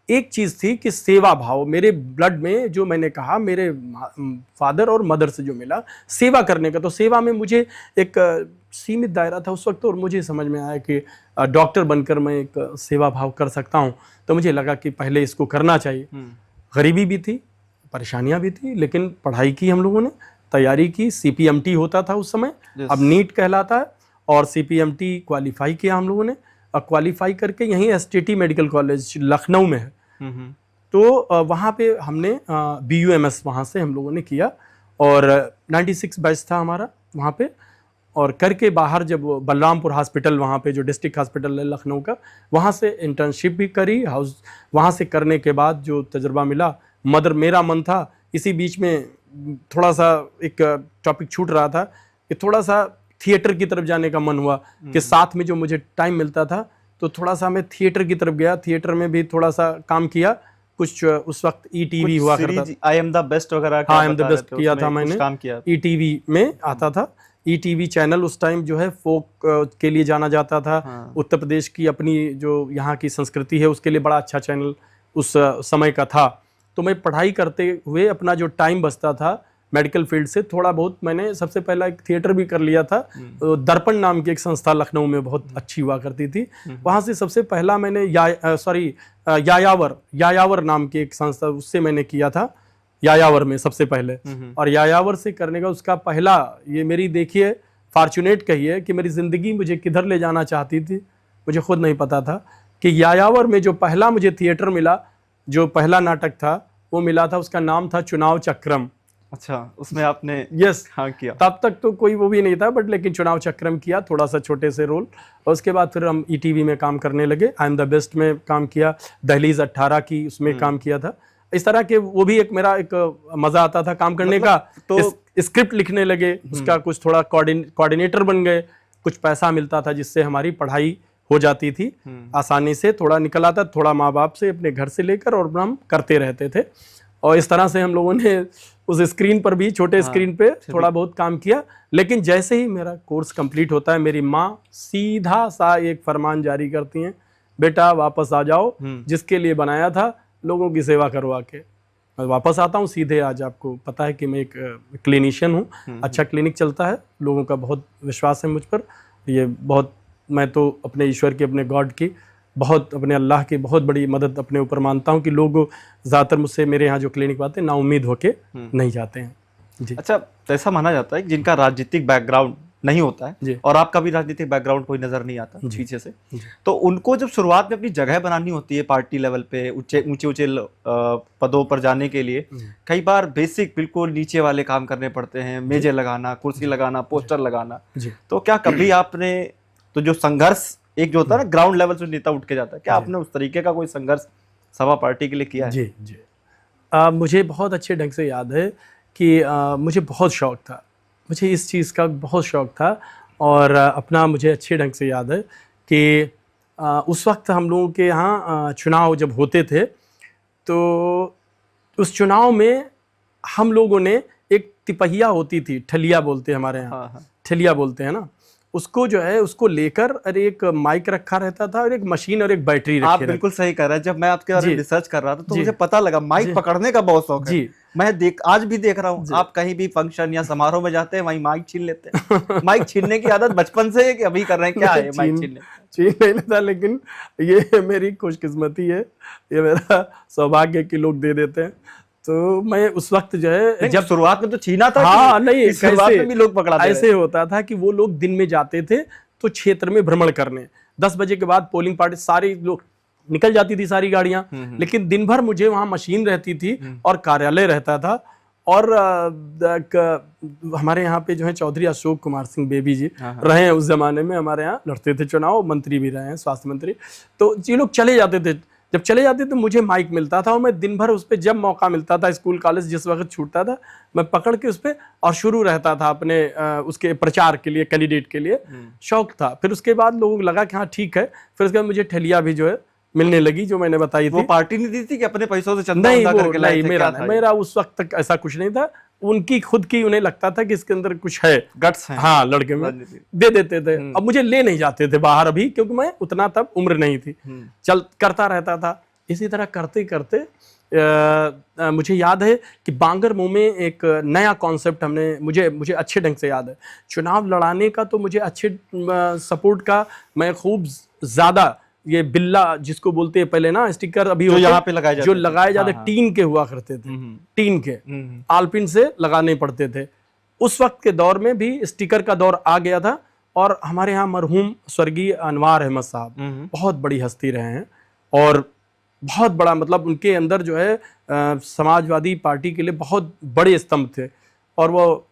एक चीज़ थी कि सेवा भाव मेरे ब्लड में, जो मैंने कहा मेरे फादर और मदर से जो मिला सेवा करने का। तो सेवा में मुझे एक सीमित दायरा था उस वक्त, और मुझे समझ में आया कि डॉक्टर बनकर मैं एक सेवा भाव कर सकता हूँ। तो मुझे लगा कि पहले इसको करना चाहिए। गरीबी भी थी, परेशानियाँ भी थी, लेकिन पढ़ाई की हम लोगों ने, तैयारी की। CPMT होता था उस समय, अब नीट कहलाता है, और CPMT क्वालिफाई किया हम लोगों ने। और क्वालिफाई करके यहीं STT मेडिकल कॉलेज लखनऊ में है, तो वहाँ पे हमने BUMS वहाँ से हम लोगों ने किया, और 96 बैच था हमारा वहाँ पे। और करके बाहर जब बलरामपुर हॉस्पिटल, वहाँ पे जो डिस्ट्रिक्ट हॉस्पिटल है लखनऊ का, वहाँ से इंटर्नशिप भी करी। वहाँ से करने के बाद जो तजुर्बा मिला, मेरा मन था, इसी बीच में थोड़ा सा एक टॉपिक छूट रहा था कि थोड़ा सा थिएटर की तरफ जाने का मन हुआ, कि साथ में जो मुझे टाइम मिलता था तो थोड़ा सा मैं थिएटर की तरफ गया। थिएटर में भी थोड़ा सा काम किया कुछ। उस वक्त ETV हुआ करता था, आई एम द बेस्ट वगैरह, हाँ आई एम द बेस्ट किया था मैंने, काम किया। ETV में आता था। ETV चैनल उस टाइम जो है फोक के लिए जाना जाता था। हाँ। उत्तर प्रदेश की अपनी जो यहाँ की संस्कृति है उसके लिए बड़ा अच्छा चैनल उस समय का था। तो मैं पढ़ाई करते हुए अपना जो टाइम बचता था मेडिकल फील्ड से, थोड़ा बहुत मैंने सबसे पहला एक थिएटर भी कर लिया था। दर्पण नाम की एक संस्था लखनऊ में बहुत अच्छी हुआ करती थी, वहाँ से सबसे पहला मैंने यायावर नाम की एक संस्था, उससे मैंने किया था यायावर में सबसे पहले। और यायावर से करने का उसका पहला, ये मेरी देखिए फॉर्चुनेट कहिए कि मेरी ज़िंदगी मुझे किधर ले जाना चाहती थी, मुझे खुद नहीं पता था कि यायावर में जो पहला मुझे थिएटर मिला, जो पहला नाटक था वो मिला था, उसका नाम था चुनाव चक्रम। अच्छा, उसमें आपने यस हाँ किया। तब तक तो कोई वो भी नहीं था, बट लेकिन चुनाव चक्रम किया, थोड़ा सा छोटे से रोल। और उसके बाद फिर हम ETV में काम करने लगे, आई एम द बेस्ट में काम किया, दहलीज 18 की उसमें काम किया था। इस तरह के वो भी एक मेरा एक मज़ा आता था काम करने का। तो स्क्रिप्ट लिखने लगे, उसका कुछ थोड़ा कोऑर्डिनेटर बन गए, कुछ पैसा मिलता था जिससे हमारी पढ़ाई हो जाती थी आसानी से, थोड़ा निकल आता, थोड़ा माँ बाप से अपने घर से लेकर, और हम करते रहते थे। और इस तरह से हम लोगों ने उस स्क्रीन पर भी, छोटे स्क्रीन पे थोड़ा बहुत काम किया। लेकिन जैसे ही मेरा कोर्स कंप्लीट होता है, मेरी माँ सीधा सा एक फरमान जारी करती हैं, बेटा वापस आ जाओ, जिसके लिए बनाया था, लोगों की सेवा करवा के। मैं वापस आता हूँ सीधे। आज आपको पता है कि मैं एक क्लिनिशियन हूँ, अच्छा क्लिनिक चलता है, लोगों का बहुत विश्वास है मुझ पर। ये बहुत, मैं तो अपने ईश्वर की, अपने गॉड की बहुत अपने अल्लाह की बहुत बड़ी मदद अपने ऊपर मानता हूँ कि लोग ज़्यादातर मुझसे मेरे यहाँ जो क्लिनिक आते हैं नाउम्मीद होके नहीं जाते हैं। जी अच्छा, तो ऐसा माना जाता है कि जिनका राजनीतिक बैकग्राउंड नहीं होता जी। है और आपका भी राजनीतिक बैकग्राउंड कोई नजर नहीं आता जी। पीछे से, जी। तो उनको जब शुरुआत में अपनी जगह बनानी होती है पार्टी लेवल पे ऊंचे ऊंचे ऊंचे पदों पर जाने के लिए, कई बार बेसिक बिल्कुल नीचे वाले काम करने पड़ते हैं, मेजें लगाना, कुर्सी लगाना, पोस्टर लगाना। जी। तो क्या कभी आपने तो जो संघर्ष एक जो होता है ना ग्राउंड लेवल से नेता उठ के जाता है, क्या आपने उस तरीके का कोई संघर्ष सपा पार्टी के लिए किया है? जी जी। मुझे बहुत अच्छे ढंग से याद है कि मुझे बहुत शौक़ था, मुझे इस चीज़ का बहुत शौक़ था और अपना मुझे अच्छे ढंग से याद है कि उस वक्त हम लोगों के यहाँ चुनाव जब होते थे तो उस चुनाव में हम लोगों ने एक तिपहिया होती थी, ठलिया बोलते हैं हमारे यहाँ। हाँ। ठलिया बोलते हैं ना, उसको जो है उसको लेकर और एक माइक रखा रहता था और एक मशीन और एक बैटरी आप रखी बिल्कुल सही कर रहे हैं। जब मैं आपके बारे में रिसर्च कर रहा था तो मुझे पता लगा माइक पकड़ने का बहुत शौक है। जी। मैं आज भी देख रहा हूँ, आप कहीं भी फंक्शन या समारोह में जाते हैं वहीं माइक छीन लेते हैं। माइक छीनने की आदत बचपन से है कि अभी कर रहे हैं? क्या है माइक छीनने? छीन नहीं लेता, लेकिन ये मेरी खुशकिस्मती है, ये मेरा सौभाग्य कि लोग दे देते हैं। तो मैं उस वक्त जो है जब शुरुआत में तो छीना था। हाँ नहीं, शुरुआत में भी लोग पकड़ाते ऐसे होता था कि वो लोग दिन में जाते थे तो क्षेत्र में भ्रमण करने, 10 बजे के बाद पोलिंग पार्टी सारी लोग निकल जाती थी, सारी गाड़ियां, लेकिन दिन भर मुझे वहां मशीन रहती थी और कार्यालय रहता था। और हमारे यहाँ पे जो है चौधरी अशोक कुमार सिंह बेबी जी रहे हैं, उस जमाने में हमारे यहाँ लड़ते थे चुनाव, मंत्री भी रहे हैं, स्वास्थ्य मंत्री। तो ये लोग चले जाते थे, जब चले जाते तो मुझे माइक मिलता था और मैं दिन भर उस पर जब मौका मिलता था, स्कूल कॉलेज जिस वक्त छूटता था, मैं पकड़ के उस पर और शुरू रहता था अपने उसके प्रचार के लिए, कैंडिडेट के लिए। शौक था। फिर उसके बाद लोगों को लगा कि हाँ ठीक है, फिर उसके बाद मुझे ठलिया भी जो है मिलने लगी, जो मैंने बताई थी। वो पार्टी नहीं दी थी कि अपने पैसों से चंदा नहीं, करके लाए थे? मेरा उस वक्त तक ऐसा कुछ नहीं था, उनकी खुद की, उन्हें लगता था कि इसके अंदर कुछ है, गट्स है। हाँ, लड़के में दे देते थे। अब मुझे ले नहीं जाते थे बाहर अभी, क्योंकि मैं उतना तब उम्र नहीं थी, चल करता रहता था। इसी तरह करते करते मुझे याद है कि बांगरमऊ में एक नया कॉन्सेप्ट हमने, मुझे अच्छे ढंग से याद है, चुनाव लड़ाने का तो मुझे अच्छे सपोर्ट का, मैं खूब ज़्यादा ये बिल्ला जिसको बोलते हैं पहले ना, स्टिकर अभी जो यहाँ पे लगाए जाते, जो लगाए जाते टीन के हुआ करते थे, टीन के आलपिन से लगाने पड़ते थे। उस वक्त के दौर में भी स्टिकर का दौर आ गया था और हमारे यहाँ मरहूम स्वर्गीय अनवार अहमद साहब बहुत बड़ी हस्ती रहे हैं और बहुत बड़ा, मतलब उनके अंदर जो है समाजवादी पार्टी के लिए बहुत बड़े स्तंभ थे। और वो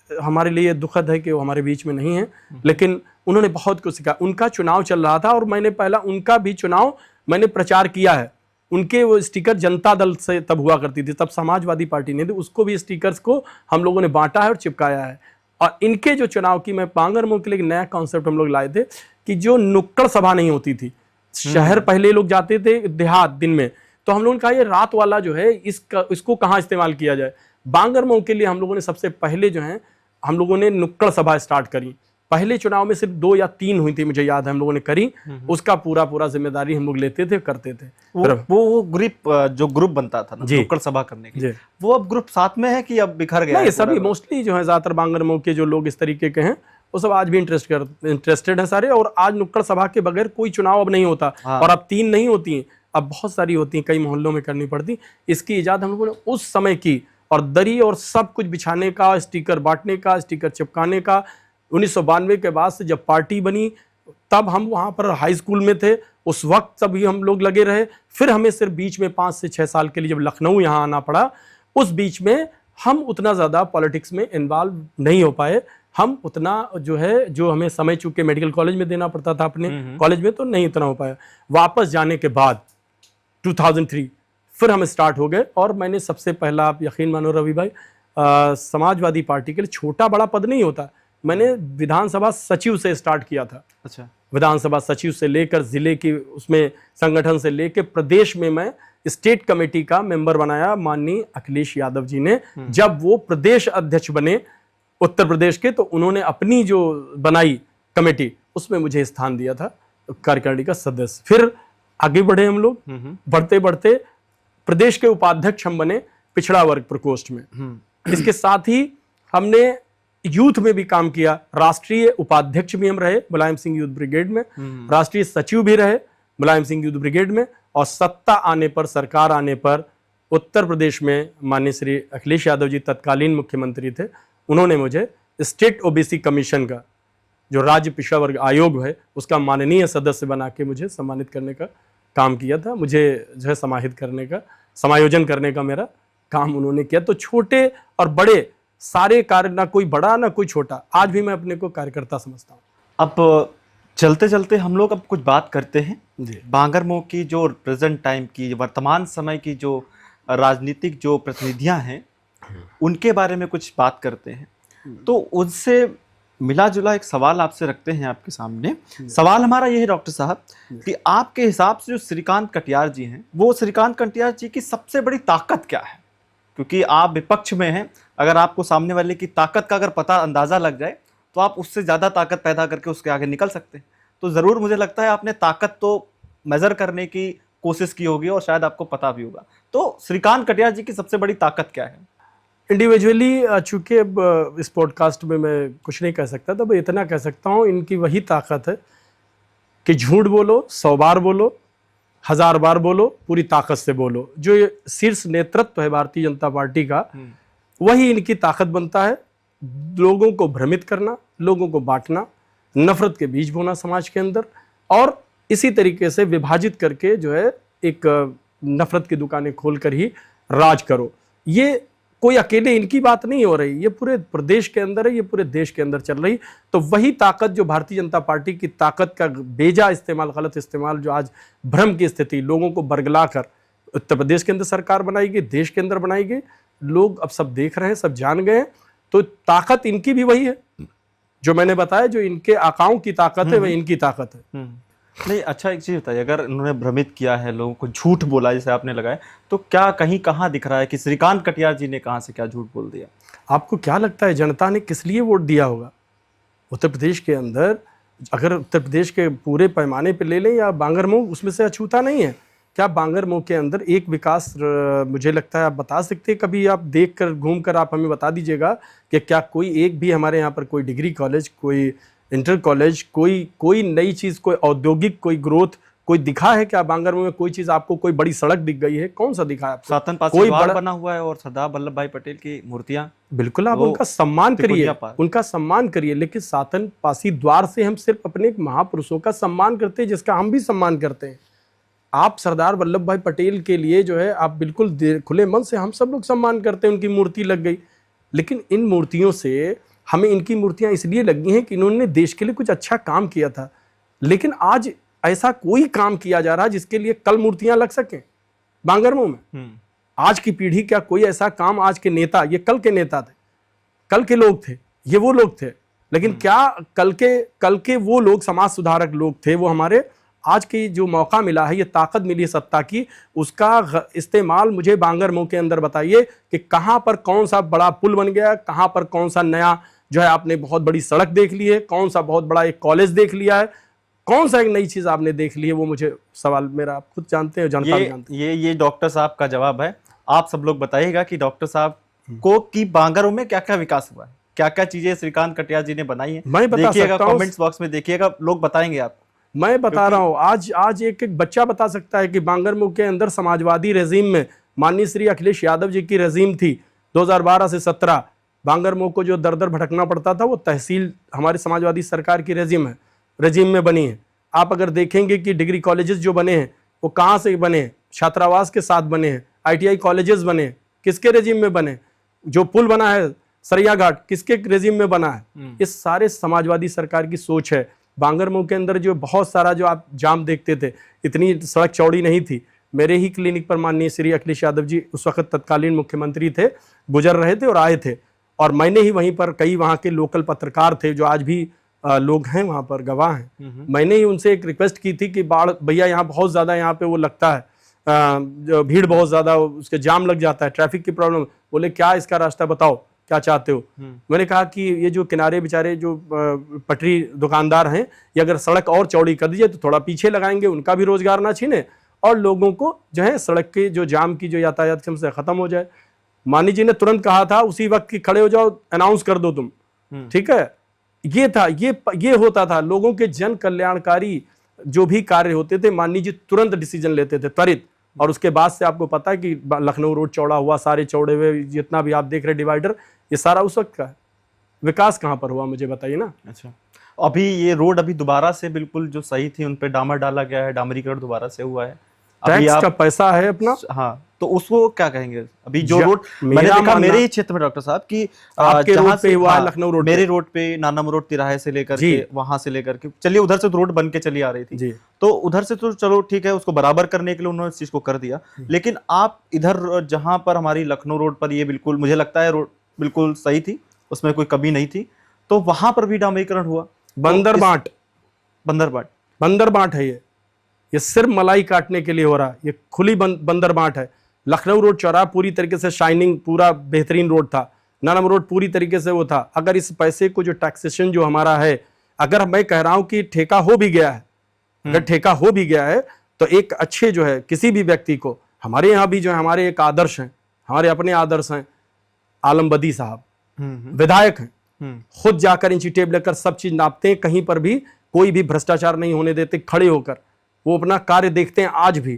हमारे लिए दुखद है कि वो हमारे बीच में नहीं है, लेकिन उन्होंने बहुत कुछ सिखाया। उनका चुनाव चल रहा था और मैंने पहला उनका भी चुनाव मैंने प्रचार किया है। उनके वो स्टिकर जनता दल से तब हुआ करती थी, तब समाजवादी पार्टी नहीं थी, उसको भी स्टिकर्स को हम लोगों ने बांटा है और चिपकाया है। और इनके जो चुनाव की, मैं बांगरमऊ के लिए एक नया कॉन्सेप्ट हम लोग लाए थे कि जो नुक्कड़ सभा नहीं होती थी, शहर पहले लोग जाते थे देहात दिन में, तो हम लोगों ने कहा ये रात वाला जो है इसको कहाँ इस्तेमाल किया जाए। बांगरमऊ के लिए हम लोगों ने सबसे पहले जो है हम लोगों ने नुक्कड़ सभा स्टार्ट करी। पहले चुनाव में सिर्फ 2 या 3 हुई थी, मुझे याद है, हम लोगों ने करी, उसका पूरा जिम्मेदारी हम लोग लेते थे, करते थे। वो ग्रुप बनता था ना नुक्कड़ सभा करने के लिए, वो अब ग्रुप साथ में है कि अब बिखर गया? नहीं, सभी मोस्टली जो है ज्यादातर बांगरमऊ के जो लोग इस तरीके के हैं वो सब आज भी इंटरेस्टेड हैं सारे। और आज नुक्कड़ सभा के बगैर कोई चुनाव अब नहीं होता। और अब 3 नहीं होती हैं, अब बहुत सारी होती हैं, कई मोहल्लों में करनी पड़ती। इसकी इजाज़त हम लोगों ने उस समय की, और दरी और सब कुछ बिछाने का, स्टिकर बांटने का, स्टिकर चिपकाने का। 1992 के बाद से जब पार्टी बनी, तब हम वहाँ पर हाई स्कूल में थे, उस वक्त तभी हम लोग लगे रहे। फिर हमें सिर्फ बीच में 5 से 6 साल के लिए जब लखनऊ यहाँ आना पड़ा, उस बीच में हम उतना ज़्यादा पॉलिटिक्स में इन्वॉल्व नहीं हो पाए। हम उतना जो है, जो हमें समय चूंकि मेडिकल कॉलेज में देना पड़ता था अपने कॉलेज में, तो नहीं उतना हो पाया। वापस जाने के बाद 2003 फिर हम स्टार्ट हो गए। और मैंने सबसे पहला, आप यकीन मानो रवि भाई, समाजवादी पार्टी के लिए छोटा बड़ा पद नहीं होता, मैंने विधानसभा सचिव से स्टार्ट किया था। अच्छा। विधानसभा सचिव से लेकर जिले की उसमें संगठन से लेकर प्रदेश में मैं स्टेट कमेटी का मेंबर बनाया माननीय अखिलेश यादव जी ने। जब वो प्रदेश अध्यक्ष बने उत्तर प्रदेश के, तो उन्होंने अपनी जो बनाई कमेटी, उसमें मुझे स्थान दिया था कार्यकारिणी का सदस्य। फिर आगे बढ़े हम लोग, बढ़ते बढ़ते प्रदेश के उपाध्यक्ष हम बने पिछड़ा वर्ग प्रकोष्ठ में। इसके साथ ही हमने यूथ में भी काम किया, राष्ट्रीय उपाध्यक्ष भी हम रहे मुलायम सिंह यूथ ब्रिगेड में, राष्ट्रीय सचिव भी रहे, मुलायम सिंह युद्ध ब्रिगेड में, और सत्ता आने पर, सरकार आने पर उत्तर प्रदेश में माननीय श्री अखिलेश यादव जी तत्कालीन मुख्यमंत्री थे, उन्होंने मुझे स्टेट ओबीसी कमीशन का, जो राज्य पिछड़ा वर्ग आयोग है, उसका माननीय सदस्य बना के मुझे सम्मानित करने का काम किया था। मुझे जो है समाहित करने का, समायोजन करने का मेरा काम उन्होंने किया। तो छोटे और बड़े सारे कार्य, ना कोई बड़ा ना कोई छोटा, आज भी मैं अपने को कार्यकर्ता समझता हूँ। अब चलते चलते हम लोग अब कुछ बात करते हैं जी। बांगरमऊ की, जो प्रेजेंट टाइम की, वर्तमान समय की जो राजनीतिक जो प्रतिनिधियां हैं उनके बारे में कुछ बात करते हैं। तो उनसे मिला जुला एक सवाल आपसे रखते हैं आपके सामने। सवाल हमारा ये है डॉक्टर साहब कि आपके हिसाब से जो श्रीकांत कटियार जी हैं, वो श्रीकांत कटियार जी की सबसे बड़ी ताकत क्या है? क्योंकि आप विपक्ष में हैं, अगर आपको सामने वाले की ताकत का अगर पता अंदाजा लग जाए तो आप उससे ज़्यादा ताकत पैदा करके उसके आगे निकल सकते हैं। तो ज़रूर मुझे लगता है आपने ताकत तो मेज़र करने की कोशिश की होगी और शायद आपको पता भी होगा। तो श्रीकांत कटियार जी की सबसे बड़ी ताकत क्या है? इंडिविजुअली चूँकि अब इस पॉडकास्ट में मैं कुछ नहीं कह सकता, तो मैं इतना कह सकता हूँ, इनकी वही ताकत है कि झूठ बोलो, 100 बार बोलो, 1000 बार बोलो, पूरी ताकत से बोलो। जो ये शीर्ष नेतृत्व है भारतीय जनता पार्टी का, वही इनकी ताकत बनता है। लोगों को भ्रमित करना, लोगों को बांटना, नफरत के बीज बोना समाज के अंदर, और इसी तरीके से विभाजित करके जो है एक नफरत की दुकानें खोलकर ही राज करो। ये कोई अकेले इनकी बात नहीं हो रही, ये पूरे प्रदेश के अंदर है, ये पूरे देश के अंदर चल रही। तो वही ताकत, जो भारतीय जनता पार्टी की ताकत का बेजा इस्तेमाल, गलत इस्तेमाल, जो आज भ्रम की स्थिति, लोगों को बरगला कर उत्तर प्रदेश के अंदर सरकार बनाई गई, देश के अंदर बनाई गई, लोग अब सब देख रहे हैं, सब जान गए हैं। तो ताकत इनकी भी वही है जो मैंने बताया, जो इनके आकाओं की ताकत है, वह इनकी ताकत है। नहीं, अच्छा एक चीज़ बताइए, अगर उन्होंने भ्रमित किया है, लोगों को झूठ बोला जैसे आपने लगाया, तो क्या कहीं कहाँ दिख रहा है कि श्रीकांत कटियार जी ने कहाँ से क्या झूठ बोल दिया? आपको क्या लगता है जनता ने किस लिए वोट दिया होगा उत्तर प्रदेश के अंदर? अगर उत्तर प्रदेश के पूरे पैमाने पे ले लें, या बांगरमऊ उसमें से अछूता नहीं है क्या? बांगरमऊ के अंदर एक विकास, मुझे लगता है आप बता सकते हैं, कभी आप देख कर घूम कर आप हमें बता दीजिएगा कि क्या कोई एक भी हमारे यहाँ पर कोई डिग्री कॉलेज, कोई इंटर कॉलेज, कोई नई चीज़, कोई औद्योगिक, कोई ग्रोथ, कोई दिखा है क्या बांगरमऊ में? कोई चीज़ आपको, कोई बड़ी सड़क दिख गई है? कौन सा दिखा है आपको? सातन पासी कोई द्वार बड़ा बना हुआ है और सरदार वल्लभ भाई पटेल की मूर्तियां। बिल्कुल, आप वो उनका सम्मान करिए, त्रिपुरिया पार्क। उनका सम्मान करिए, लेकिन सातन पासी द्वार से हम सिर्फ अपने महापुरुषों का सम्मान करते हैं, जिसका हम भी सम्मान करते हैं। आप सरदार वल्लभ भाई पटेल के लिए जो है, आप बिल्कुल खुले मन से, हम सब लोग सम्मान करते हैं, उनकी मूर्ति लग गई। लेकिन इन मूर्तियों से हमें, इनकी मूर्तियां इसलिए लगी हैं कि इन्होंने देश के लिए कुछ अच्छा काम किया था। लेकिन आज ऐसा कोई काम किया जा रहा है जिसके लिए कल मूर्तियां लग सकें बांगरमऊ में? आज की पीढ़ी, क्या कोई ऐसा काम, आज के नेता, ये कल के नेता थे, कल के लोग थे, ये वो लोग थे, लेकिन क्या कल के वो लोग समाज सुधारक लोग थे? वो हमारे आज की जो मौका मिला है, ये ताकत मिली है सत्ता की, उसका इस्तेमाल मुझे बांगरमऊ के अंदर बताइए कि कहाँ पर कौन सा बड़ा पुल बन गया, कहाँ पर कौन सा नया जो है आपने बहुत बड़ी सड़क देख ली है, कौन सा बहुत बड़ा एक कॉलेज देख लिया है, कौन सा एक नई चीज आपने देख ली है? वो मुझे सवाल मेरा, आप खुद जानते हैं, जनता जानते हैं। ये डॉक्टर साहब का जवाब है। आप सब लोग बताइएगा कि डॉक्टर साहब को कि बांगरमऊ में क्या क्या विकास हुआ है, क्या क्या चीजें श्रीकांत कटियार जी ने बनाई है। मैं बता सकता हूं, कमेंट्स बॉक्स में देखिएगा, लोग बताएंगे आपको। मैं बता रहा हूँ, आज एक बच्चा बता सकता है कि बांगरमऊ के अंदर समाजवादी रेजिम में माननीय श्री अखिलेश यादव जी की रेजिम थी 2012 से 17। बांगरमऊ को जो दर दर भटकना पड़ता था, वो तहसील हमारी समाजवादी सरकार की रेजिम में बनी है। आप अगर देखेंगे कि डिग्री कॉलेजेस जो बने हैं, वो कहाँ से बने हैं? छात्रावास के साथ बने हैं। ITI कॉलेजेस बने हैं, किसके रेजिम में बने? जो पुल बना है सरैया घाट, किसके रेजिम में बना है? ये सारे समाजवादी सरकार की सोच है। बांगरमऊ के अंदर जो बहुत सारा, जो आप जाम देखते थे, इतनी सड़क चौड़ी नहीं थी। मेरे ही क्लिनिक पर माननीय श्री अखिलेश यादव जी उस वक्त तत्कालीन मुख्यमंत्री थे, गुजर रहे थे और आए थे, और मैंने ही वहीं पर, कई वहाँ के लोकल पत्रकार थे जो आज भी लोग हैं वहाँ पर, गवाह हैं, मैंने ही उनसे एक रिक्वेस्ट की थी कि बाढ़ भैया, यहाँ बहुत ज़्यादा, यहाँ पे वो लगता है भीड़ बहुत ज़्यादा, उसके जाम लग जाता है, ट्रैफिक की प्रॉब्लम। बोले क्या इसका रास्ता बताओ, क्या चाहते हो? मैंने कहा कि ये जो किनारे बेचारे जो पटरी दुकानदार हैं, ये अगर सड़क और चौड़ी कर दीजिए तो थोड़ा पीछे लगाएंगे, उनका भी रोजगार ना छीने, और लोगों को जो है सड़क के जो जाम की जो यातायात समस्या खत्म हो जाए। मानी जी ने तुरंत कहा था उसी वक्त कि खड़े हो जाओ, अनाउंस कर दो तुम, ठीक है। ये था, ये होता था। लोगों के जन कल्याणकारी जो भी कार्य होते थे माननीय जी तुरंत डिसीजन लेते थे, त्वरित। और उसके बाद से आपको पता है कि लखनऊ रोड चौड़ा हुआ, सारे चौड़े हुए, जितना भी आप देख रहे डिवाइडर, ये सारा उस वक्त का है। विकास कहाँ पर हुआ मुझे बताइए ना। अच्छा, अभी ये रोड अभी दोबारा से बिल्कुल जो सही थी उन पे डामर डाला गया है, डामरीकरण दोबारा से हुआ है। अभी टैक्स आप का पैसा है अपना। हाँ, तो उसको क्या कहेंगे? अभी जो रोड मैंने मेरा देखा मानना- मेरे ही क्षेत्र में डॉक्टर साहब की आपके जहाँ रोड पे से हुआ है, हाँ, लखनऊ रोड मेरे पे। रोड पे नानम रोड तिराहे से लेकर जी। के वहां से लेकर के चलिए उधर से तो रोड बन के चली आ रही थी जी। तो उधर से तो चलो ठीक है, उसको बराबर करने के लिए उन्होंने इस चीज को कर दिया। लेकिन आप इधर जहां पर हमारी लखनऊ रोड पर ये बिल्कुल मुझे लगता है रोड बिल्कुल सही थी, उसमें कोई कमी नहीं थी, तो वहां पर भी डामरीकरण हुआ। बंदरबाट, बंदरबाट बंदरबाट है ये सिर्फ मलाई काटने के लिए हो रहा है। ये खुली बंदरबाट है। लखनऊ रोड चौराहा पूरी तरीके से शाइनिंग, पूरा बेहतरीन रोड था। नानम रोड पूरी तरीके से वो था। अगर इस पैसे को जो टैक्सेशन जो हमारा है, अगर मैं कह रहा हूं कि ठेका हो भी गया है, अगर ठेका हो भी गया है तो एक अच्छे जो है किसी भी व्यक्ति को, हमारे यहाँ भी जो है हमारे एक आदर्श हैं, हमारे अपने आदर्श हैं, आलम बदी साहब विधायक हैं, खुद जाकर इंची टेप लेकर सब चीज नापते हैं, कहीं पर भी कोई भी भ्रष्टाचार नहीं होने देते, खड़े होकर वो अपना कार्य देखते हैं आज भी।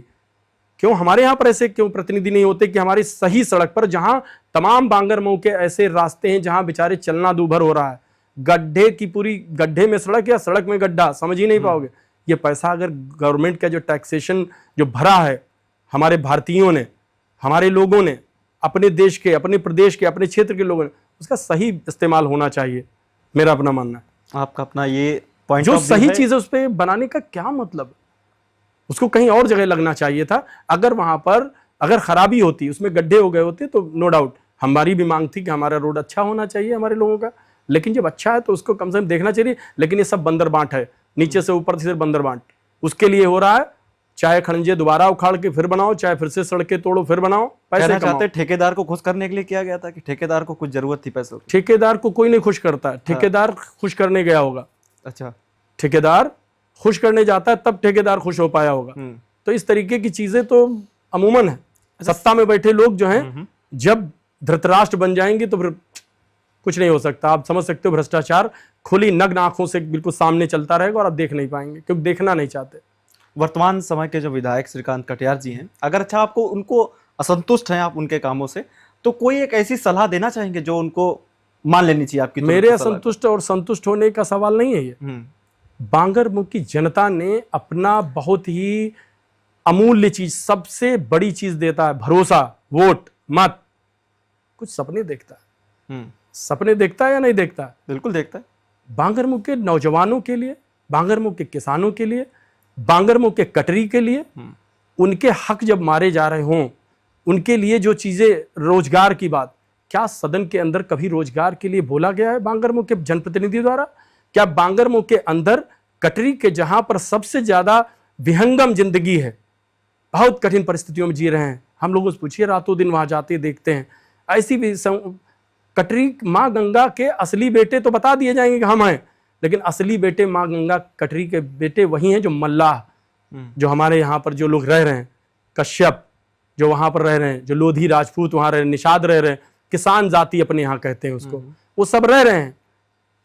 क्यों हमारे यहाँ पर ऐसे क्यों प्रतिनिधि नहीं होते कि हमारी सही सड़क पर, जहां तमाम बांगर मऊ के ऐसे रास्ते हैं जहां बेचारे चलना दूभर हो रहा है, गड्ढे की पूरी, गड्ढे में सड़क या सड़क में गड्ढा, समझ ही नहीं पाओगे। ये पैसा अगर गवर्नमेंट का जो टैक्सेशन जो भरा है हमारे भारतीयों ने, हमारे लोगों ने, अपने देश के, अपने प्रदेश के, अपने क्षेत्र के लोगों ने, उसका सही इस्तेमाल होना चाहिए, मेरा अपना मानना है। आपका अपना ये पॉइंट जो ऑफ व्यू सही है। चीज है उस पर बनाने का क्या मतलब, उसको कहीं और जगह लगना चाहिए था। अगर वहां पर अगर खराबी होती, उसमें गड्ढे हो गए होते तो नो डाउट हमारी भी मांग थी कि हमारा रोड अच्छा होना चाहिए हमारे लोगों का, लेकिन जब अच्छा है तो उसको कम से कम देखना चाहिए। लेकिन ये सब बंदर बांट है, नीचे से ऊपर से बंदर बांट उसके लिए हो रहा है। चाहे खड़ंजे दोबारा उखाड़ के फिर बनाओ, चाहे फिर से सड़कें तोड़ो फिर बनाओ, पैसे कहना कमाओ। चाहते हैं ठेकेदार को खुश करने के लिए किया गया था कि ठेकेदार को कुछ जरूरत थी पैसों की? ठेकेदार को कोई नहीं खुश करता, ठेकेदार खुश करने गया होगा। अच्छा, ठेकेदार खुश करने जाता है तब ठेकेदार खुश हो पाया होगा। तो इस तरीके की चीजें तो अमूमन है। सत्ता में बैठे लोग जो हैं जब धृतराष्ट्र बन जाएंगे तो फिर कुछ नहीं हो सकता। आप समझ सकते हो भ्रष्टाचार खुली नग्न आंखों से बिल्कुल सामने चलता रहेगा और आप देख नहीं पाएंगे, क्योंकि देखना नहीं चाहते। वर्तमान समय के जो विधायक श्रीकांत कटियार जी हैं, अगर अच्छा आपको उनको असंतुष्ट हैं आप उनके कामों से, तो कोई एक ऐसी सलाह देना चाहेंगे जो उनको मान लेनी चाहिए आपकी? मेरे असंतुष्ट और संतुष्ट होने का सवाल नहीं है ये। बांगर मुल्क की जनता ने अपना बहुत ही अमूल्य चीज, सबसे बड़ी चीज देता है, भरोसा, वोट, मत। कुछ सपने देखता है, सपने देखता है या नहीं देखता? बिल्कुल देखता है। बांगर मुल्क के नौजवानों के लिए, बांगर मुल्क के किसानों के लिए, बांगर मुल्क के कटरी के लिए, उनके हक जब मारे जा रहे हों, उनके लिए जो चीजें, रोजगार की बात, क्या सदन के अंदर कभी रोजगार के लिए बोला गया है बांगर मुल्क के जनप्रतिनिधि द्वारा? क्या बांगर मुल्क के अंदर कटरी के, जहां पर सबसे ज्यादा विहंगम जिंदगी है, बहुत कठिन परिस्थितियों में जी रहे हैं, हम लोगों से पूछिए, रातों दिन वहां जाते देखते हैं, ऐसी भी कटरी माँ गंगा के असली बेटे तो बता दिए जाएंगे कि हम हैं, लेकिन असली बेटे माँ गंगा कटरी के बेटे वही हैं जो मल्लाह, जो हमारे यहाँ पर जो लोग रह रहे हैं, कश्यप जो वहाँ पर रह रहे हैं, जो लोधी राजपूत वहाँ रह रहे हैं, निषाद रह रहे हैं, किसान जाति अपने यहाँ कहते हैं उसको, वो सब रह रहे हैं।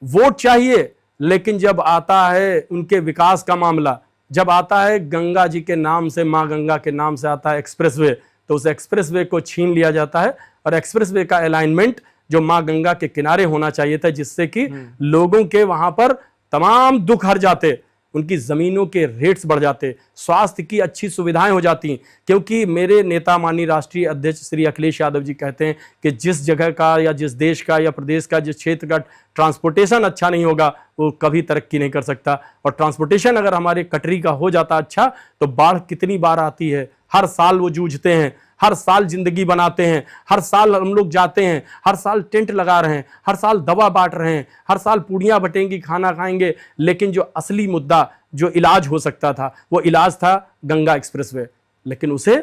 वोट चाहिए, लेकिन जब आता है उनके विकास का मामला, जब आता है गंगा जी के नाम से, माँ गंगा के नाम से आता है एक्सप्रेसवे, तो उस एक्सप्रेसवे को छीन लिया जाता है। और एक्सप्रेसवे का अलाइनमेंट जो माँ गंगा के किनारे होना चाहिए था, जिससे कि लोगों के वहां पर तमाम दुख हर जाते, उनकी जमीनों के रेट्स बढ़ जाते, स्वास्थ्य की अच्छी सुविधाएं हो जाती। क्योंकि मेरे नेता माननीय राष्ट्रीय अध्यक्ष श्री अखिलेश यादव जी कहते हैं कि जिस जगह का या जिस देश का या प्रदेश का, जिस क्षेत्र का ट्रांसपोर्टेशन अच्छा नहीं होगा, वो कभी तरक्की नहीं कर सकता। और ट्रांसपोर्टेशन अगर हमारे कटरी का हो जाता अच्छा, तो बाढ़ कितनी बार आती है, हर साल वो जूझते हैं, हर साल जिंदगी बनाते हैं, हर साल हम लोग जाते हैं, हर साल टेंट लगा रहे हैं, हर साल दवा बांट रहे हैं, हर साल पूड़ियाँ बटेंगी, खाना खाएंगे, लेकिन जो असली मुद्दा, जो इलाज हो सकता था, वो इलाज था गंगा एक्सप्रेसवे। लेकिन उसे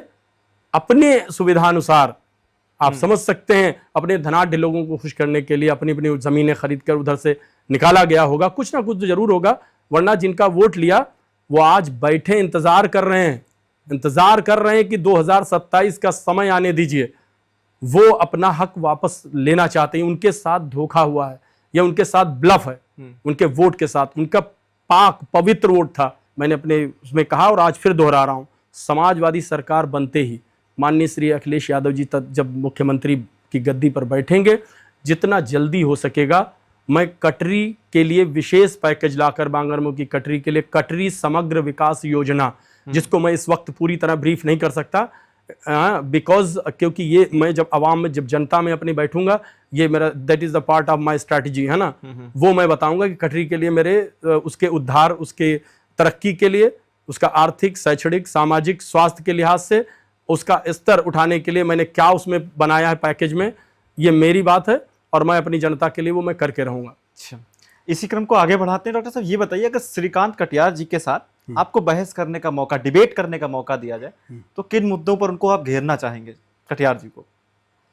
अपने सुविधानुसार, आप समझ सकते हैं, अपने धनाढ्य लोगों को खुश करने के लिए अपनी अपनी जमीनें खरीद कर उधर से निकाला गया होगा। कुछ ना कुछ तो जरूर होगा, वरना जिनका वोट लिया वो आज बैठे इंतजार कर रहे हैं, इंतजार कर रहे हैं कि 2027 का समय आने दीजिए, वो अपना हक वापस लेना चाहते हैं। उनके साथ धोखा हुआ है या उनके साथ ब्लफ है, उनके वोट के साथ। उनका पाक पवित्र वोट था, मैंने अपने उसमें कहा और आज फिर दोहरा रहा हूँ, समाजवादी सरकार बनते ही माननीय श्री अखिलेश यादव जी जब मुख्यमंत्री की गद्दी पर बैठेंगे, जितना जल्दी हो सकेगा मैं कटरी के लिए विशेष पैकेज लाकर, बांगरमऊ की कटरी के लिए कटरी समग्र विकास योजना, जिसको मैं इस वक्त पूरी तरह ब्रीफ नहीं कर सकता बिकॉज क्योंकि ये मैं जब आवाम में, जब जनता में अपनी बैठूंगा, ये मेरा that is the part of my strategy है ना, वो मैं बताऊंगा कि कटरी के लिए मेरे उसके उद्धार, उसके तरक्की के लिए, उसका आर्थिक, शैक्षणिक, सामाजिक, स्वास्थ्य के लिहाज से उसका स्तर उठाने के लिए मैंने क्या उसमें बनाया है पैकेज में, ये मेरी बात है और मैं अपनी जनता के लिए वो मैं करके रहूंगा। अच्छा, इसी क्रम को आगे बढ़ाते हैं। डॉक्टर साहब ये बताइए, अगर श्रीकांत कटियार जी के साथ आपको बहस करने का मौका, डिबेट करने का मौका दिया जाए, तो किन मुद्दों पर उनको आप घेरना चाहेंगे, कटियार जी को,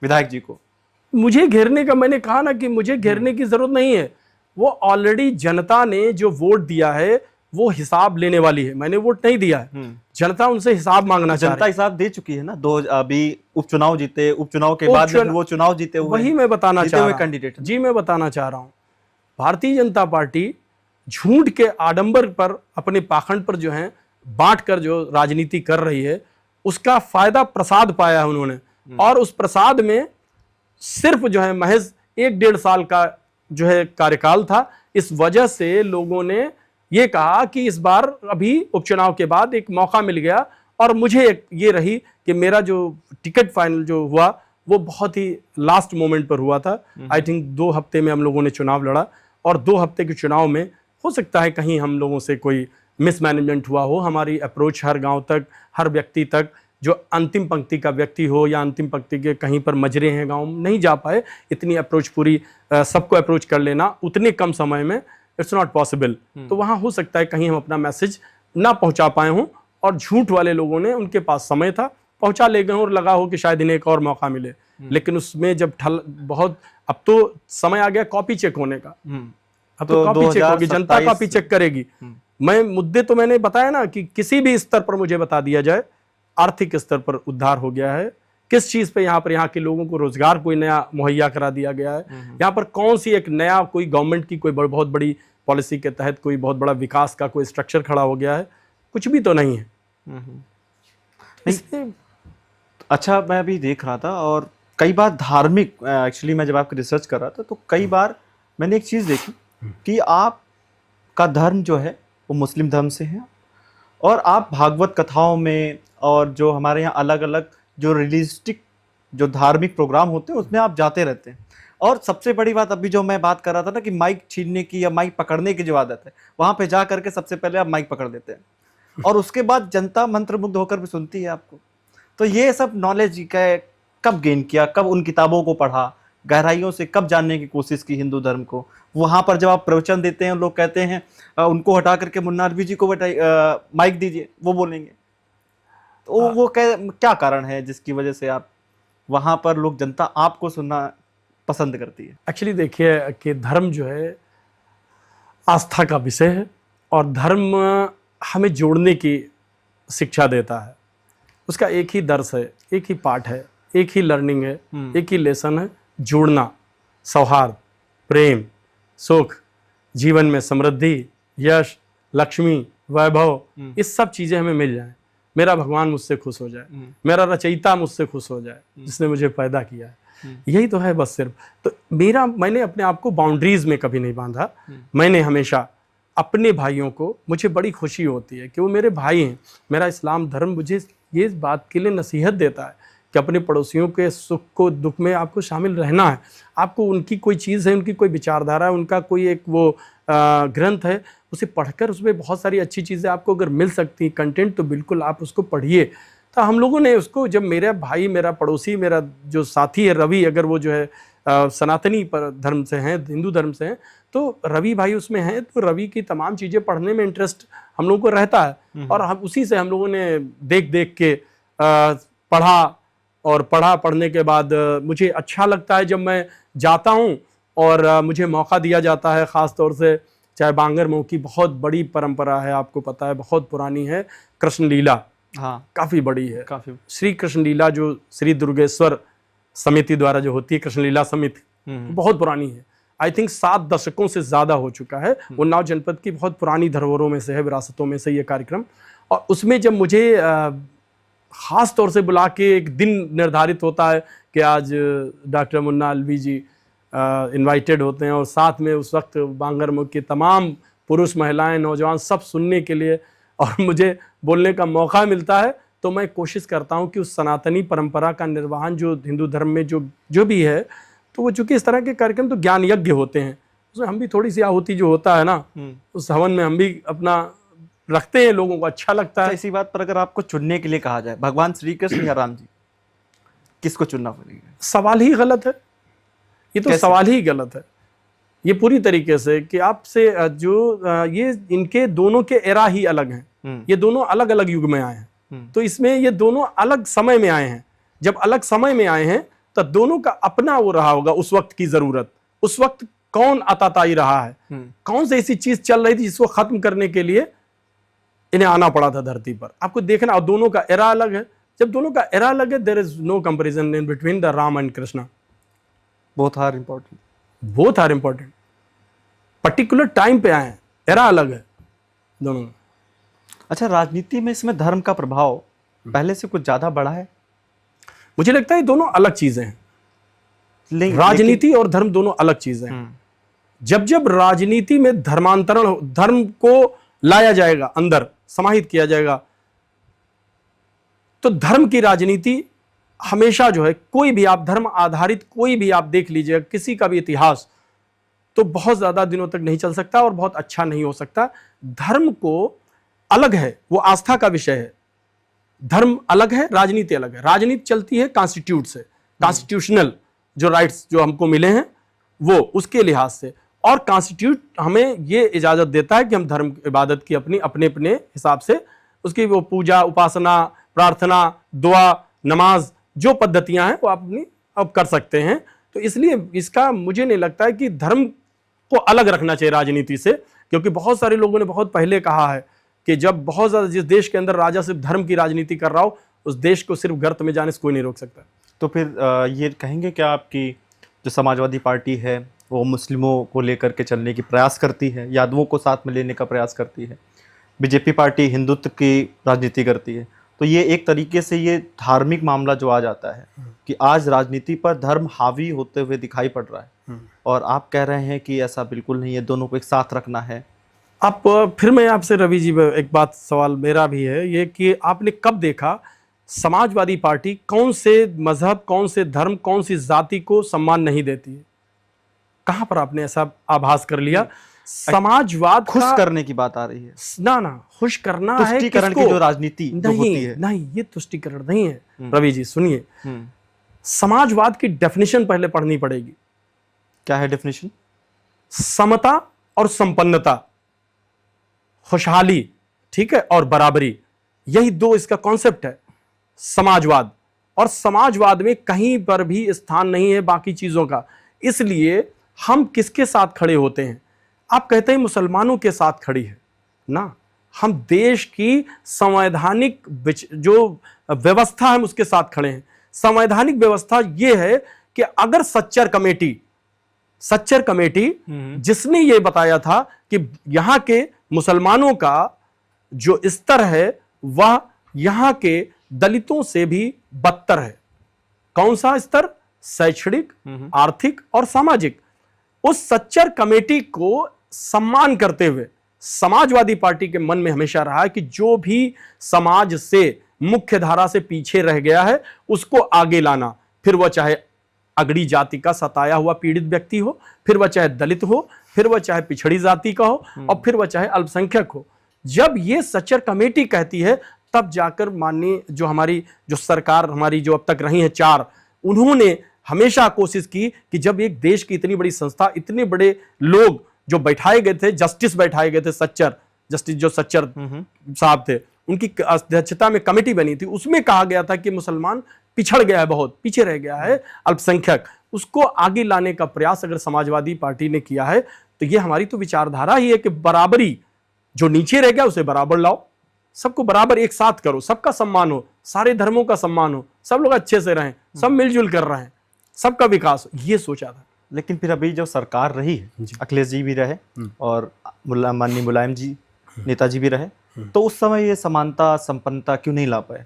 विधायक जी को? मुझे घेरने का, मैंने कहा ना कि मुझे घेरने की जरूरत नहीं है। वो ऑलरेडी जनता ने जो वोट दिया है वो हिसाब लेने वाली है। मैंने वोट नहीं दिया है, जनता उनसे हिसाब मांगना चाह रही है। जनता हिसाब दे चुकी है ना, अभी उपचुनाव जीते, उपचुनाव के बाद वो चुनाव जीते हुए, वही मैं बताना चाह रहा हूं कैंडिडेट जी, मैं बताना चाह रहा हूं, भारतीय जनता पार्टी झूठ के आडंबर पर, अपने पाखंड पर जो है बांट कर जो राजनीति कर रही है, उसका फायदा प्रसाद पाया है उन्होंने। और उस प्रसाद में सिर्फ जो है महज 1-1.5 साल का जो है कार्यकाल था। इस वजह से लोगों ने ये कहा कि इस बार अभी उपचुनाव के बाद एक मौका मिल गया, और मुझे एक ये रही कि मेरा जो टिकट फाइनल जो हुआ वो बहुत ही लास्ट मोमेंट पर हुआ था। आई थिंक 2 हफ्ते में हम लोगों ने चुनाव लड़ा, और 2 हफ्ते के चुनाव में हो सकता है कहीं हम लोगों से कोई मिसमैनेजमेंट हुआ हो, हमारी अप्रोच हर गांव तक, हर व्यक्ति तक, जो अंतिम पंक्ति का व्यक्ति हो या अंतिम पंक्ति के कहीं पर मजरे हैं गांव में, नहीं जा पाए, इतनी अप्रोच पूरी सबको अप्रोच कर लेना उतने कम समय में, इट्स नॉट पॉसिबल। तो वहाँ हो सकता है कहीं हम अपना मैसेज ना पहुँचा पाए हों, और झूठ वाले लोगों ने, उनके पास समय था, पहुँचा ले गए और लगा हो कि शायद इन्हें एक और मौका मिले। लेकिन उसमें जब बहुत, अब तो समय आ गया कॉपी चेक होने का, अब तो कॉपी चेक होगी, जनता कॉपी चेक करेगी। मैं मुद्दे तो मैंने बताया ना कि किसी भी स्तर पर मुझे बता दिया जाए, आर्थिक स्तर पर उद्धार हो गया है, किस चीज पे यहाँ के लोगों को रोजगार कोई नया मुहैया करा दिया गया है, यहाँ पर कौन सी एक नया कोई गवर्नमेंट की कोई बहुत बड़ी पॉलिसी के तहत कोई बहुत बड़ा विकास का कोई स्ट्रक्चर खड़ा हो गया है, कुछ भी तो नहीं है। इसलिए अच्छा, मैं अभी देख रहा था, और कई बार धार्मिक, एक्चुअली मैं जब आपकी रिसर्च कर रहा था तो कई बार मैंने एक चीज़ देखी कि आपका धर्म जो है वो मुस्लिम धर्म से है, और आप भागवत कथाओं में और जो हमारे यहाँ अलग अलग जो रियलिस्टिक जो धार्मिक प्रोग्राम होते हैं उसमें आप जाते रहते हैं। और सबसे बड़ी बात, अभी जो मैं बात कर रहा था ना कि माइक छीनने की या माइक पकड़ने की जो आदत है, वहाँ पे जा करके सबसे पहले आप माइक पकड़ देते हैं, और उसके बाद जनता मंत्रमुग्ध होकर भी सुनती है आपको। तो ये सब नॉलेज कब गेन किया, कब उन किताबों को पढ़ा, गहराइयों से कब जानने की कोशिश की हिंदू धर्म को? वहाँ पर जब आप प्रवचन देते हैं, लोग कहते हैं उनको हटा करके मुन्ना नकवी जी को माइक दीजिए, वो बोलेंगे, तो वो क्या कारण है जिसकी वजह से आप वहाँ पर लोग, जनता आपको सुनना पसंद करती है? एक्चुअली देखिए कि धर्म जो है आस्था का विषय है, और धर्म हमें जोड़ने की शिक्षा देता है। उसका एक ही दर्श है, एक ही पाठ है, एक ही लर्निंग है, एक ही लेसन है, जुड़ना, सौहार्द, प्रेम, सुख, जीवन में समृद्धि, यश, लक्ष्मी, वैभव, इस सब चीज़ें हमें मिल जाएं, मेरा भगवान मुझसे खुश हो जाए, मेरा रचयिता मुझसे खुश हो जाए जिसने मुझे पैदा किया है, यही तो है बस सिर्फ। तो मैंने अपने आप को बाउंड्रीज में कभी नहीं बांधा। मैंने हमेशा अपने भाइयों को, मुझे बड़ी खुशी होती है कि वो मेरे भाई हैं। मेरा इस्लाम धर्म मुझे ये इस बात के लिए नसीहत देता है कि अपने पड़ोसियों के सुख को, दुख में आपको शामिल रहना है। आपको उनकी कोई चीज़ है, उनकी कोई विचारधारा है, उनका कोई एक वो ग्रंथ है, उसे पढ़कर उसमें बहुत सारी अच्छी चीज़ें आपको अगर मिल सकती हैं, कंटेंट, तो बिल्कुल आप उसको पढ़िए। तो हम लोगों ने उसको, जब मेरा भाई, मेरा पड़ोसी, मेरा जो साथी है रवि, अगर वो जो है सनातनी पर धर्म से हैं, हिंदू धर्म से हैं, तो रवि भाई उसमें हैं, तो रवि की तमाम चीज़ें पढ़ने में इंटरेस्ट हम लोगों को रहता है, और हम उसी से हम लोगों ने देख देख के पढ़ा, और पढ़ने के बाद मुझे अच्छा लगता है जब मैं जाता हूँ और मुझे मौका दिया जाता है, ख़ास तौर से चाहे बांगरमऊ की बहुत बड़ी परंपरा है, आपको पता है बहुत पुरानी है, कृष्ण लीला, हाँ, काफ़ी बड़ी है, काफ़ी। श्री कृष्ण लीला जो श्री दुर्गेश्वर समिति द्वारा जो होती है, कृष्ण लीला समिति, बहुत पुरानी है। आई थिंक 7 दशकों से ज़्यादा हो चुका है। उन्नाव जनपद की बहुत पुरानी धरोहरों में से है, विरासतों में से ये कार्यक्रम। और उसमें जब मुझे ख़ास तौर से बुला के एक दिन निर्धारित होता है कि आज डॉक्टर मुन्ना अलवी जी इनवाइटेड होते हैं और साथ में उस वक्त बांगरमुख के तमाम पुरुष, महिलाएं, नौजवान सब सुनने के लिए और मुझे बोलने का मौका मिलता है, तो मैं कोशिश करता हूं कि उस सनातनी परंपरा का निर्वहन जो हिंदू धर्म में जो भी है, तो वो चूँकि इस तरह के कार्यक्रम तो ज्ञान यज्ञ होते हैं, उसमें हम भी थोड़ी सी आहुति जो होता है ना, उस हवन में हम भी अपना रखते हैं, लोगों को अच्छा लगता है। इसी बात पर अगर आपको चुनने के लिए कहा जाए, भगवान श्री कृष्ण या राम जी, किसको चुनना पड़ेगा? सवाल ही गलत है, ये तो सवाल ही गलत है ये पूरी तरीके से, कि आपसे जो ये इनके दोनों के एरा ही अलग हैं, ये दोनों अलग अलग युग में आए हैं, तो इसमें ये दोनों अलग समय में आए हैं। जब अलग समय में आए हैं तो दोनों का अपना वो रहा होगा, उस वक्त की जरूरत, उस वक्त कौन आताताई रहा है, कौन सी ऐसी चीज चल रही थी जिसको खत्म करने के लिए इन्हें आना पड़ा था धरती पर, आपको देखना। और दोनों का एरा अलग है, जब दोनों का एरा अलग है, there is no comparison in between the Ram and Krishna. Both are important, particular time पे आए हैं, एरा अलग है दोनों। अच्छा, राजनीति में इसमें धर्म का प्रभाव पहले से कुछ ज्यादा बढ़ा है? मुझे लगता है दोनों अलग चीजें हैं, राजनीति और धर्म दोनों अलग चीजें हैं। जब राजनीति में धर्मांतरण, धर्म को लाया जाएगा, अंदर समाहित किया जाएगा, तो धर्म की राजनीति हमेशा जो है, कोई भी आप धर्म आधारित कोई भी आप देख लीजिए, किसी का भी इतिहास, तो बहुत ज्यादा दिनों तक नहीं चल सकता और बहुत अच्छा नहीं हो सकता। धर्म को अलग है, वो आस्था का विषय है, धर्म अलग है, राजनीति अलग है। राजनीति चलती है कॉन्स्टिट्यूट से, कॉन्स्टिट्यूशनल जो राइट्स जो हमको मिले हैं वो उसके लिहाज से, और कॉन्स्टिट्यूट हमें ये इजाजत देता है कि हम धर्म इबादत की अपने अपने हिसाब से उसकी वो पूजा, उपासना, प्रार्थना, दुआ, नमाज, जो पद्धतियां हैं वो आप अपनी अब कर सकते हैं। तो इसलिए इसका मुझे नहीं लगता है कि धर्म को अलग रखना चाहिए राजनीति से, क्योंकि बहुत सारे लोगों ने बहुत पहले कहा है कि जब बहुत ज्यादा जिस देश के अंदर राजा सिर्फ धर्म की राजनीति कर रहा हो, उस देश को सिर्फ गर्त में जाने से कोई नहीं रोक सकता। तो फिर ये कहेंगे क्या आपकी जो समाजवादी पार्टी है वो मुस्लिमों को लेकर के चलने की प्रयास करती है, यादवों को साथ में लेने का प्रयास करती है, बीजेपी पार्टी हिंदुत्व की राजनीति करती है, तो ये एक तरीके से ये धार्मिक मामला जो आ जाता है कि आज राजनीति पर धर्म हावी होते हुए दिखाई पड़ रहा है, और आप कह रहे हैं कि ऐसा बिल्कुल नहीं है, दोनों को एक साथ रखना है। आप फिर मैं आपसे रवि जी एक बात सवाल मेरा भी है ये कि आपने कब देखा समाजवादी पार्टी कौन से मजहब, कौन से धर्म, कौन सी जाति को सम्मान नहीं देती है? कहां पर आपने ऐसा आभास कर लिया? समाजवाद खुश करने की बात आ रही है ना, खुश करना है, तुष्टीकरण की जो राजनीति जो होती है। नहीं, ये तुष्टीकरण नहीं है रवि जी, सुनिए, समाजवाद की डेफिनेशन पहले पढ़नी पड़ेगी। क्या है डेफिनेशन? समता और संपन्नता, खुशहाली, ठीक है, और बराबरी, यही दो इसका कॉन्सेप्ट है समाजवाद। और समाजवाद में कहीं पर भी स्थान नहीं है बाकी चीजों का। इसलिए हम किसके साथ खड़े होते हैं? आप कहते हैं मुसलमानों के साथ खड़ी है ना, हम देश की संवैधानिक जो व्यवस्था है उसके साथ खड़े हैं। संवैधानिक व्यवस्था यह है कि अगर सच्चर कमेटी जिसने ये बताया था कि यहां के मुसलमानों का जो स्तर है वह यहां के दलितों से भी बदतर है। कौन सा स्तर? शैक्षणिक, आर्थिक और सामाजिक। उस सच्चर कमेटी को सम्मान करते हुए समाजवादी पार्टी के मन में हमेशा रहा है कि जो भी समाज से मुख्य धारा से पीछे रह गया है उसको आगे लाना, फिर वह चाहे अगड़ी जाति का सताया हुआ पीड़ित व्यक्ति हो, फिर वह चाहे दलित हो, फिर वह चाहे पिछड़ी जाति का हो, और फिर वह चाहे अल्पसंख्यक हो। जब ये सच्चर कमेटी कहती है तब जाकर माननीय जो हमारी जो सरकार हमारी जो अब तक रही है 4, उन्होंने हमेशा कोशिश की कि जब एक देश की इतनी बड़ी संस्था, इतने बड़े लोग जो बैठाए गए थे, जस्टिस बैठाए गए थे, जस्टिस जो सच्चर साहब थे, उनकी अध्यक्षता में कमेटी बनी थी, उसमें कहा गया था कि मुसलमान पिछड़ गया है, बहुत पीछे रह गया है, अल्पसंख्यक, उसको आगे लाने का प्रयास अगर समाजवादी पार्टी ने किया है तो ये हमारी तो विचारधारा ही है कि बराबरी, जो नीचे रह गया उसे बराबर लाओ, सबको बराबर एक साथ करो, सबका सम्मान हो, सारे धर्मों का सम्मान हो, सब लोग अच्छे से रहें, सब मिलजुल कर रहे हैं, सबका विकास हो, ये सोचा था। लेकिन फिर अभी जो सरकार रही है, जी। अखिलेश जी भी रहे और माननीय मुलायम जी नेताजी भी रहे, तो उस समय ये समानता संपन्नता क्यों नहीं ला पाए?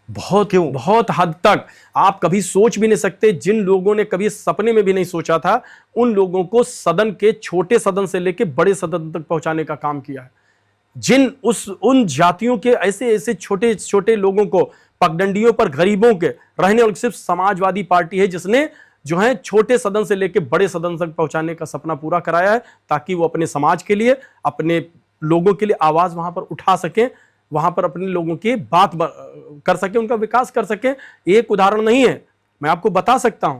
बहुत हद तक आप कभी सोच भी नहीं सकते। जिन लोगों ने कभी सपने में भी नहीं सोचा था, उन लोगों को सदन के छोटे सदन से लेकर बड़े सदन तक पहुंचाने का काम किया है। उन जातियों के ऐसे ऐसे छोटे छोटे लोगों को, पगडंडियों पर गरीबों के रहने वाली सिर्फ समाजवादी पार्टी है जिसने जो है छोटे सदन से लेकर बड़े सदन तक पहुंचाने का सपना पूरा कराया है, ताकि वो अपने समाज के लिए, अपने लोगों के लिए आवाज वहां पर उठा सके, वहां पर अपने लोगों की बात कर सके, उनका विकास कर सके। एक उदाहरण नहीं है, मैं आपको बता सकता हूं।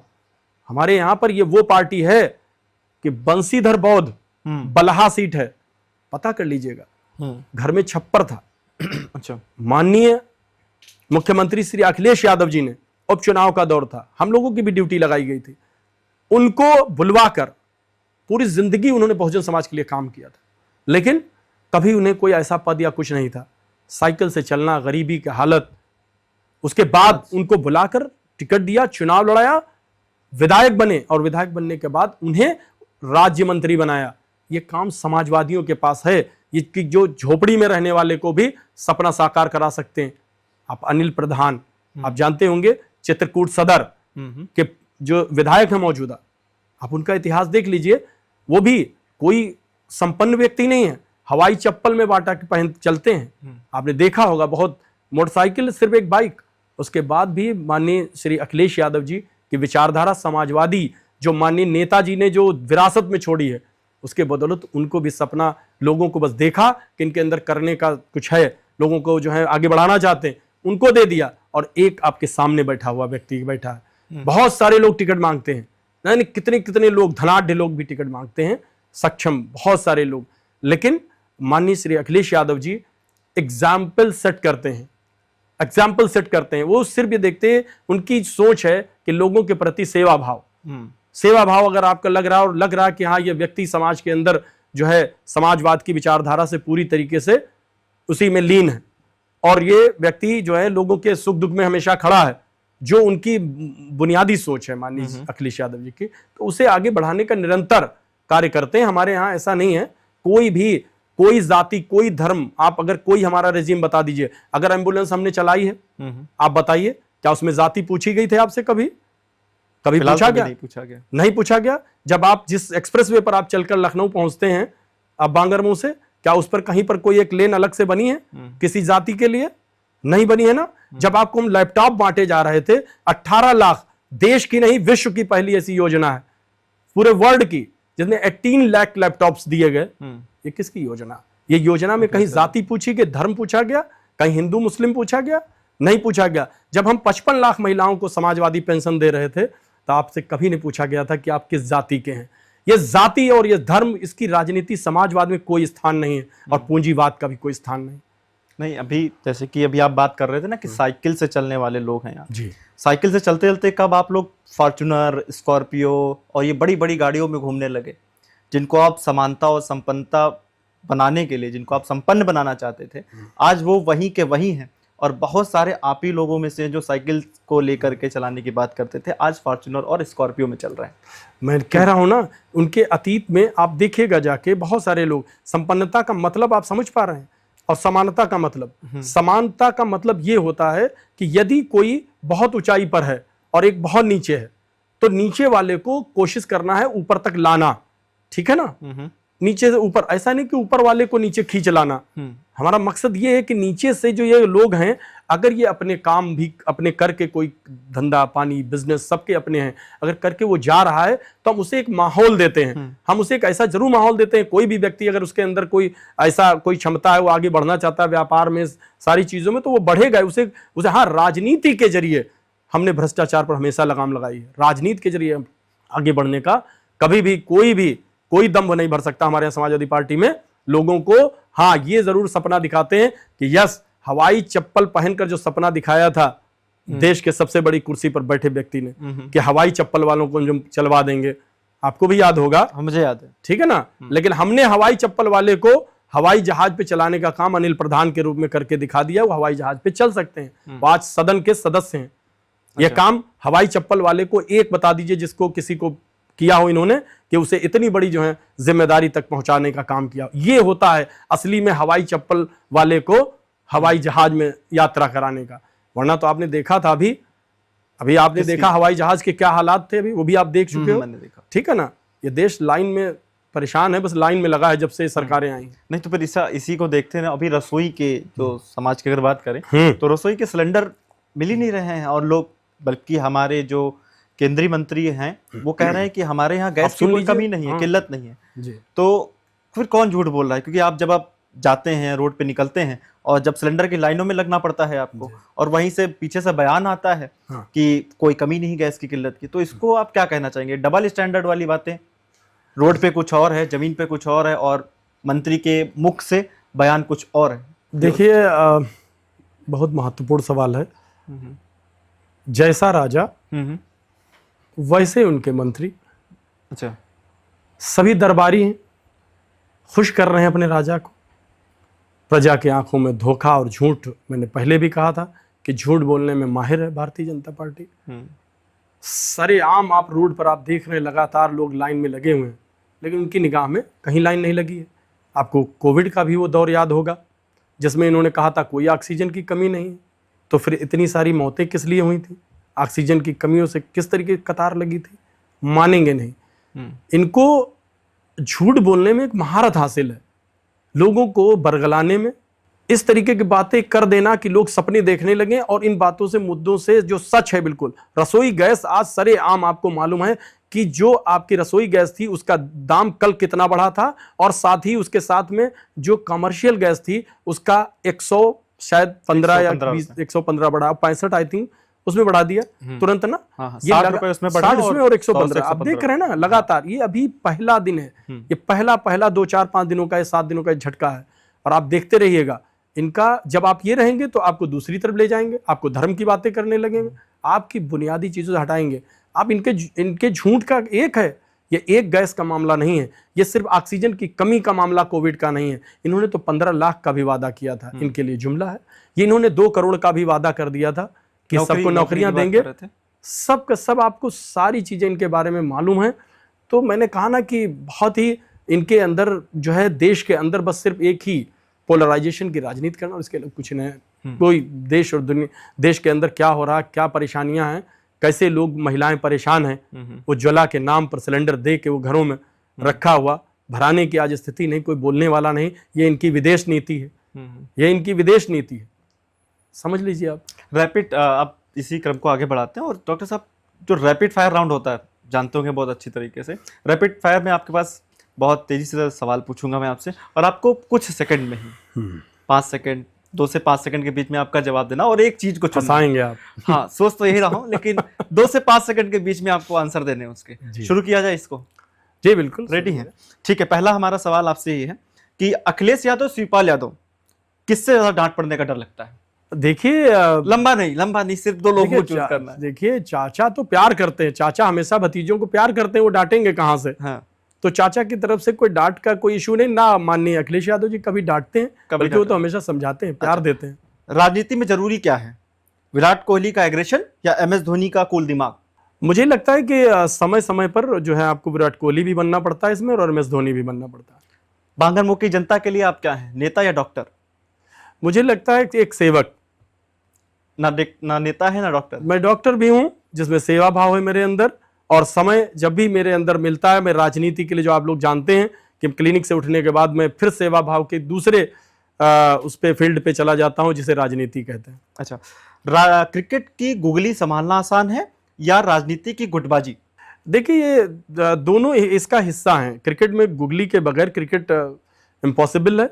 हमारे यहां पर ये वो पार्टी है कि बंशीधर बौद्ध बलहा सीट है, पता कर लीजिएगा। घर में छप्पर था। अच्छा। माननीय मुख्यमंत्री श्री अखिलेश यादव जी ने, उपचुनाव का दौर था, हम लोगों की भी ड्यूटी लगाई गई थी, उनको बुलवाकर पूरी जिंदगी उन्होंने बहुजन समाज के लिए काम किया था, लेकिन कभी उन्हें कोई ऐसा पद या कुछ नहीं था। साइकिल से चलना, गरीबी की हालत, उसके बाद उनको बुलाकर टिकट दिया, चुनाव लड़ाया, विधायक बने और विधायक बनने के बाद उन्हें राज्य मंत्री बनाया। ये काम समाजवादियों के पास है, ये कि जो झोपड़ी में रहने वाले को भी सपना साकार करा सकते हैं। आप अनिल प्रधान आप जानते होंगे, चित्रकूट सदर के जो विधायक है मौजूदा, आप उनका इतिहास देख लीजिए। वो भी कोई संपन्न व्यक्ति नहीं है, हवाई चप्पल में बाटा के पहन चलते हैं, आपने देखा होगा, बहुत मोटरसाइकिल, सिर्फ एक बाइक। उसके बाद भी माननीय श्री अखिलेश यादव जी की विचारधारा समाजवादी, जो माननीय नेताजी ने जो विरासत में छोड़ी है, उसके बदौलत उनको भी सपना, लोगों को बस देखा कि इनके अंदर करने का कुछ है, लोगों को जो है आगे बढ़ाना चाहते हैं, उनको दे दिया। और एक आपके सामने बैठा हुआ व्यक्ति बैठा है। बहुत सारे लोग टिकट मांगते हैं, नहीं कितने कितने लोग, धनाढ़ लोग भी टिकट मांगते हैं, सक्षम बहुत सारे लोग, लेकिन माननीय श्री अखिलेश यादव जी एग्जाम्पल सेट करते हैं, एग्जाम्पल सेट करते हैं। वो सिर्फ ये देखते हैं, उनकी सोच है कि लोगों के प्रति सेवा भाव, सेवा भाव अगर आपका लग रहा है और लग रहा है कि हाँ ये व्यक्ति समाज के अंदर जो है समाजवाद की विचारधारा से पूरी तरीके से उसी में लीन है, और ये व्यक्ति जो है लोगों के सुख दुख में हमेशा खड़ा है, जो उनकी बुनियादी सोच है माननीय अखिलेश यादव जी की, तो उसे आगे बढ़ाने का निरंतर कार्य करते हैं। हमारे यहाँ ऐसा नहीं है, कोई भी, कोई जाति, कोई धर्म, आप अगर कोई हमारा रेजिम बता दीजिए, अगर एम्बुलेंस हमने चलाई है, आप बताइए क्या उसमें जाति पूछी गई थी आपसे? कभी पूछा गया? नहीं पूछा गया। जब आप जिस एक्सप्रेस वे पर आप चलकर लखनऊ पहुंचते हैं, आप बांगरमऊ से, क्या उस पर कहीं पर कोई एक लेन अलग से बनी है किसी जाति के लिए? नहीं बनी है ना। जब आपको हम लैपटॉप बांटे जा रहे थे, 18 लाख, देश की नहीं विश्व की पहली ऐसी योजना है पूरे वर्ल्ड की, जिसमें 18 लाख लैपटॉप्स दिए गए। ये किसकी योजना? ये योजना में कहीं जाति पूछी गई, धर्म पूछा गया, कहीं हिंदू मुस्लिम पूछा गया? नहीं पूछा गया। जब हम 55 लाख महिलाओं को समाजवादी पेंशन दे रहे थे, तो आपसे कभी नहीं पूछा गया था कि आप किस जाति के हैं। ये जाति और ये धर्म, इसकी राजनीति समाजवाद में कोई स्थान नहीं है, और पूंजीवाद का भी कोई स्थान नहीं। अभी जैसे कि अभी आप बात कर रहे थे ना कि साइकिल से चलने वाले लोग हैं यहाँ जी, साइकिल से चलते चलते कब आप लोग फॉर्च्यूनर, स्कॉर्पियो और ये बड़ी बड़ी गाड़ियों में घूमने लगे, जिनको आप समानता और संपन्नता बनाने के लिए, जिनको आप संपन्न बनाना चाहते थे, आज वो वहीं के वहीं हैं। और बहुत सारे आप ही लोगों में से जो साइकिल को लेकर के चलाने की बात करते थे, आज फॉर्च्यूनर और स्कॉर्पियो में चल रहे हैं। मैं कह रहा हूं ना, उनके अतीत में आप देखिएगा जाके, बहुत सारे लोग, संपन्नता का मतलब आप समझ पा रहे हैं, और समानता का मतलब, समानता का मतलब ये होता है कि यदि कोई बहुत ऊंचाई पर है और एक बहुत नीचे है, तो नीचे वाले को कोशिश करना है ऊपर तक लाना, ठीक है ना, नीचे से ऊपर, ऐसा नहीं कि ऊपर वाले को नीचे खींच लाना। हमारा मकसद ये है कि नीचे से जो ये लोग हैं, अगर ये अपने काम भी अपने करके, कोई धंधा पानी बिजनेस सबके अपने हैं, अगर करके वो जा रहा है, तो हम उसे एक माहौल देते हैं, हम उसे एक ऐसा जरूर माहौल देते हैं। कोई भी व्यक्ति अगर उसके अंदर कोई ऐसा कोई क्षमता है, वो आगे बढ़ना चाहता है व्यापार में, सारी चीजों में, तो वो बढ़ेगा। उसे हाँ, राजनीति के जरिए हमने भ्रष्टाचार पर हमेशा लगाम लगाई है। राजनीति के जरिए आगे बढ़ने का कभी भी कोई दम नहीं भर सकता। हमारे यहाँ समाजवादी पार्टी में लोगों को हाँ ये जरूर सपना दिखाते हैं कि यस, हवाई चप्पल पहनकर जो सपना दिखाया था देश के सबसे बड़ी कुर्सी पर बैठे व्यक्ति ने, कि हवाई चप्पल वालों को हम चलवा देंगे, आपको भी याद होगा, मुझे याद है, ठीक है ना। लेकिन हमने हवाई चप्पल वाले को हवाई जहाज पे चलाने का काम अनिल प्रधान के रूप में करके दिखा दिया। वो हवाई जहाज पे चल सकते हैं, वो आज सदन के सदस्य हैं। यह काम हवाई चप्पल वाले को एक बता दीजिए, जिसको किसी को किया हो इन्होंने कि उसे इतनी बड़ी जो है जिम्मेदारी तक पहुंचाने का काम किया। ये होता है असली में हवाई चप्पल वाले को हवाई जहाज में यात्रा कराने का। वरना तो आपने देखा था अभी आपने देखा हवाई जहाज के क्या हालात थे, अभी वो भी आप देख चुके हो। मैंने देखा। ठीक है ना, ये देश लाइन में परेशान है, बस लाइन में लगा है जब से सरकारें आई। नहीं तो फिर इसी को देखते हैं ना, अभी रसोई के जो समाज की अगर बात करें तो रसोई के सिलेंडर मिल ही नहीं रहे हैं, और लोग बल्कि हमारे जो केंद्रीय मंत्री हैं वो कह रहे हैं कि हमारे यहाँ गैस की कोई कमी नहीं है, किल्लत नहीं है जी। तो फिर कौन झूठ बोल रहा है? क्योंकि जब आप जाते हैं, रोड पे निकलते हैं और जब सिलेंडर की लाइनों में लगना पड़ता है आपको, और वहीं से पीछे से बयान आता है कि कोई कमी नहीं गैस की किल्लत की, तो इसको आप क्या कहना चाहेंगे? डबल स्टैंडर्ड वाली बातें, रोड पे कुछ और है, जमीन पे कुछ और है, और मंत्री के मुख से बयान कुछ और है। देखिए बहुत महत्वपूर्ण सवाल है। जैसा राजा वैसे उनके मंत्री। अच्छा, सभी दरबारी हैं, खुश कर रहे हैं अपने राजा को। प्रजा की आंखों में धोखा और झूठ, मैंने पहले भी कहा था कि झूठ बोलने में माहिर है भारतीय जनता पार्टी। सरेआम आप रोड पर आप देख रहे हैं, लगातार लोग लाइन में लगे हुए हैं, लेकिन उनकी निगाह में कहीं लाइन नहीं लगी है। आपको कोविड का भी वो दौर याद होगा जिसमें इन्होंने कहा था कोई ऑक्सीजन की कमी नहीं, तो फिर इतनी सारी मौतें किस लिए हुई थी? ऑक्सीजन की कमियों से किस तरीके की कतार लगी थी? मानेंगे नहीं। इनको झूठ बोलने में एक महारत हासिल है, लोगों को बरगलाने में, इस तरीके की बातें कर देना कि लोग सपने देखने लगे, और इन बातों से, मुद्दों से जो सच है बिल्कुल। रसोई गैस आज सरेआम आपको मालूम है कि जो आपकी रसोई गैस थी उसका दाम कल कितना बढ़ा था, और साथ ही उसके साथ में जो कमर्शियल गैस थी उसका 115 या 115 बढ़ा, 65 आई थिंक उसमें बढ़ा दिया तुरंत ना। ये 60 रुपए उसमें बढ़ा, 60 उसमें और 115 आप देख रहे हैं ना लगातार। ये अभी पहला दिन है, ये पहला 2 4 5 दिनों का, 7 दिनों का झटका है, और आप देखते रहिएगा इनका। जब आप ये रहेंगे तो आपको दूसरी तरफ ले जाएंगे, आपको धर्म की बातें करने लगेंगे, आपकी बुनियादी चीजों से हटाएंगे। आप इनके झूठ का एक है, ये एक गैस का मामला नहीं है, ये सिर्फ ऑक्सीजन की कमी का मामला कोविड का नहीं है। इन्होंने तो 15 लाख का भी वादा किया था, इनके लिए जुमला है। ये इन्होंने 2 करोड़ का भी वादा कर दिया था कि सबको नौकरियां देंगे। सब का सब आपको सारी चीजें इनके बारे में मालूम है। तो मैंने कहा ना कि बहुत ही इनके अंदर जो है, देश के अंदर बस सिर्फ एक ही पोलराइजेशन की राजनीति करना, और इसके लिए कुछ नहीं। कोई देश और दुनिया, देश के अंदर क्या हो रहा है, क्या परेशानियां हैं, कैसे लोग, महिलाएं परेशान हैं, उज्ज्वला के नाम पर सिलेंडर दे के वो घरों में रखा हुआ, भराने की आज स्थिति नहीं, कोई बोलने वाला नहीं। ये इनकी विदेश नीति है, ये इनकी विदेश नीति है, समझ लीजिए आप। रैपिड, आप इसी क्रम को आगे बढ़ाते हैं। और डॉक्टर साहब, जो रैपिड फायर राउंड होता है, जानते होंगे बहुत अच्छी तरीके से। रैपिड फायर में आपके पास बहुत तेजी से सवाल पूछूंगा मैं आपसे, और आपको कुछ सेकंड में ही 5 सेकंड, 2 से 5 सेकंड के बीच में आपका जवाब देना, और एक चीज को फंसाएंगे आप। हाँ, सोच तो यही रहा हूं, लेकिन 2 से 5 सेकंड के बीच में आपको आंसर देने हैं उसके। शुरू किया जाए इसको? जी बिल्कुल, रेडी हैं? ठीक है, पहला हमारा सवाल आपसे ये है कि अखिलेश यादव, शिवपाल यादव, किससे ज्यादा डांट पड़ने का डर लगता है? देखिए लंबा नहीं, सिर्फ 2 लोगों को चूज करना है। देखिए, चाचा तो प्यार करते हैं, चाचा हमेशा भतीजों को प्यार करते हैं, वो डांटेंगे कहां से? हाँ। तो चाचा की तरफ से कोई डांट का कोई इशू नहीं ना। माननीय अखिलेश यादव जी कभी डांटते हैं, बल्कि वो तो हमेशा समझाते हैं, प्यार देते हैं। राजनीति में जरूरी क्या है, विराट कोहली का एग्रेशन या MS धोनी का कूल दिमाग? मुझे लगता है कि समय समय पर जो है आपको विराट कोहली भी बनना पड़ता है इसमें, और MS धोनी भी बनना पड़ता है। बांगरमुखी की जनता के लिए आप क्या हैं, नेता या डॉक्टर? मुझे लगता है कि एक सेवक। ना नेता है ना डॉक्टर। मैं डॉक्टर भी हूं, जिसमें सेवा भाव है मेरे अंदर, और समय जब भी मेरे अंदर मिलता है, मैं राजनीति के लिए, जो आप लोग जानते हैं कि क्लिनिक से उठने के बाद मैं फिर सेवा भाव के दूसरे उस पे फील्ड पे चला जाता हूं, जिसे राजनीति कहते हैं। अच्छा, क्रिकेट की गुगली संभालना आसान है या राजनीति की गुटबाजी? देखिए, ये दोनों इसका हिस्सा हैं। क्रिकेट में गुगली के बगैर क्रिकेट इम्पॉसिबल है,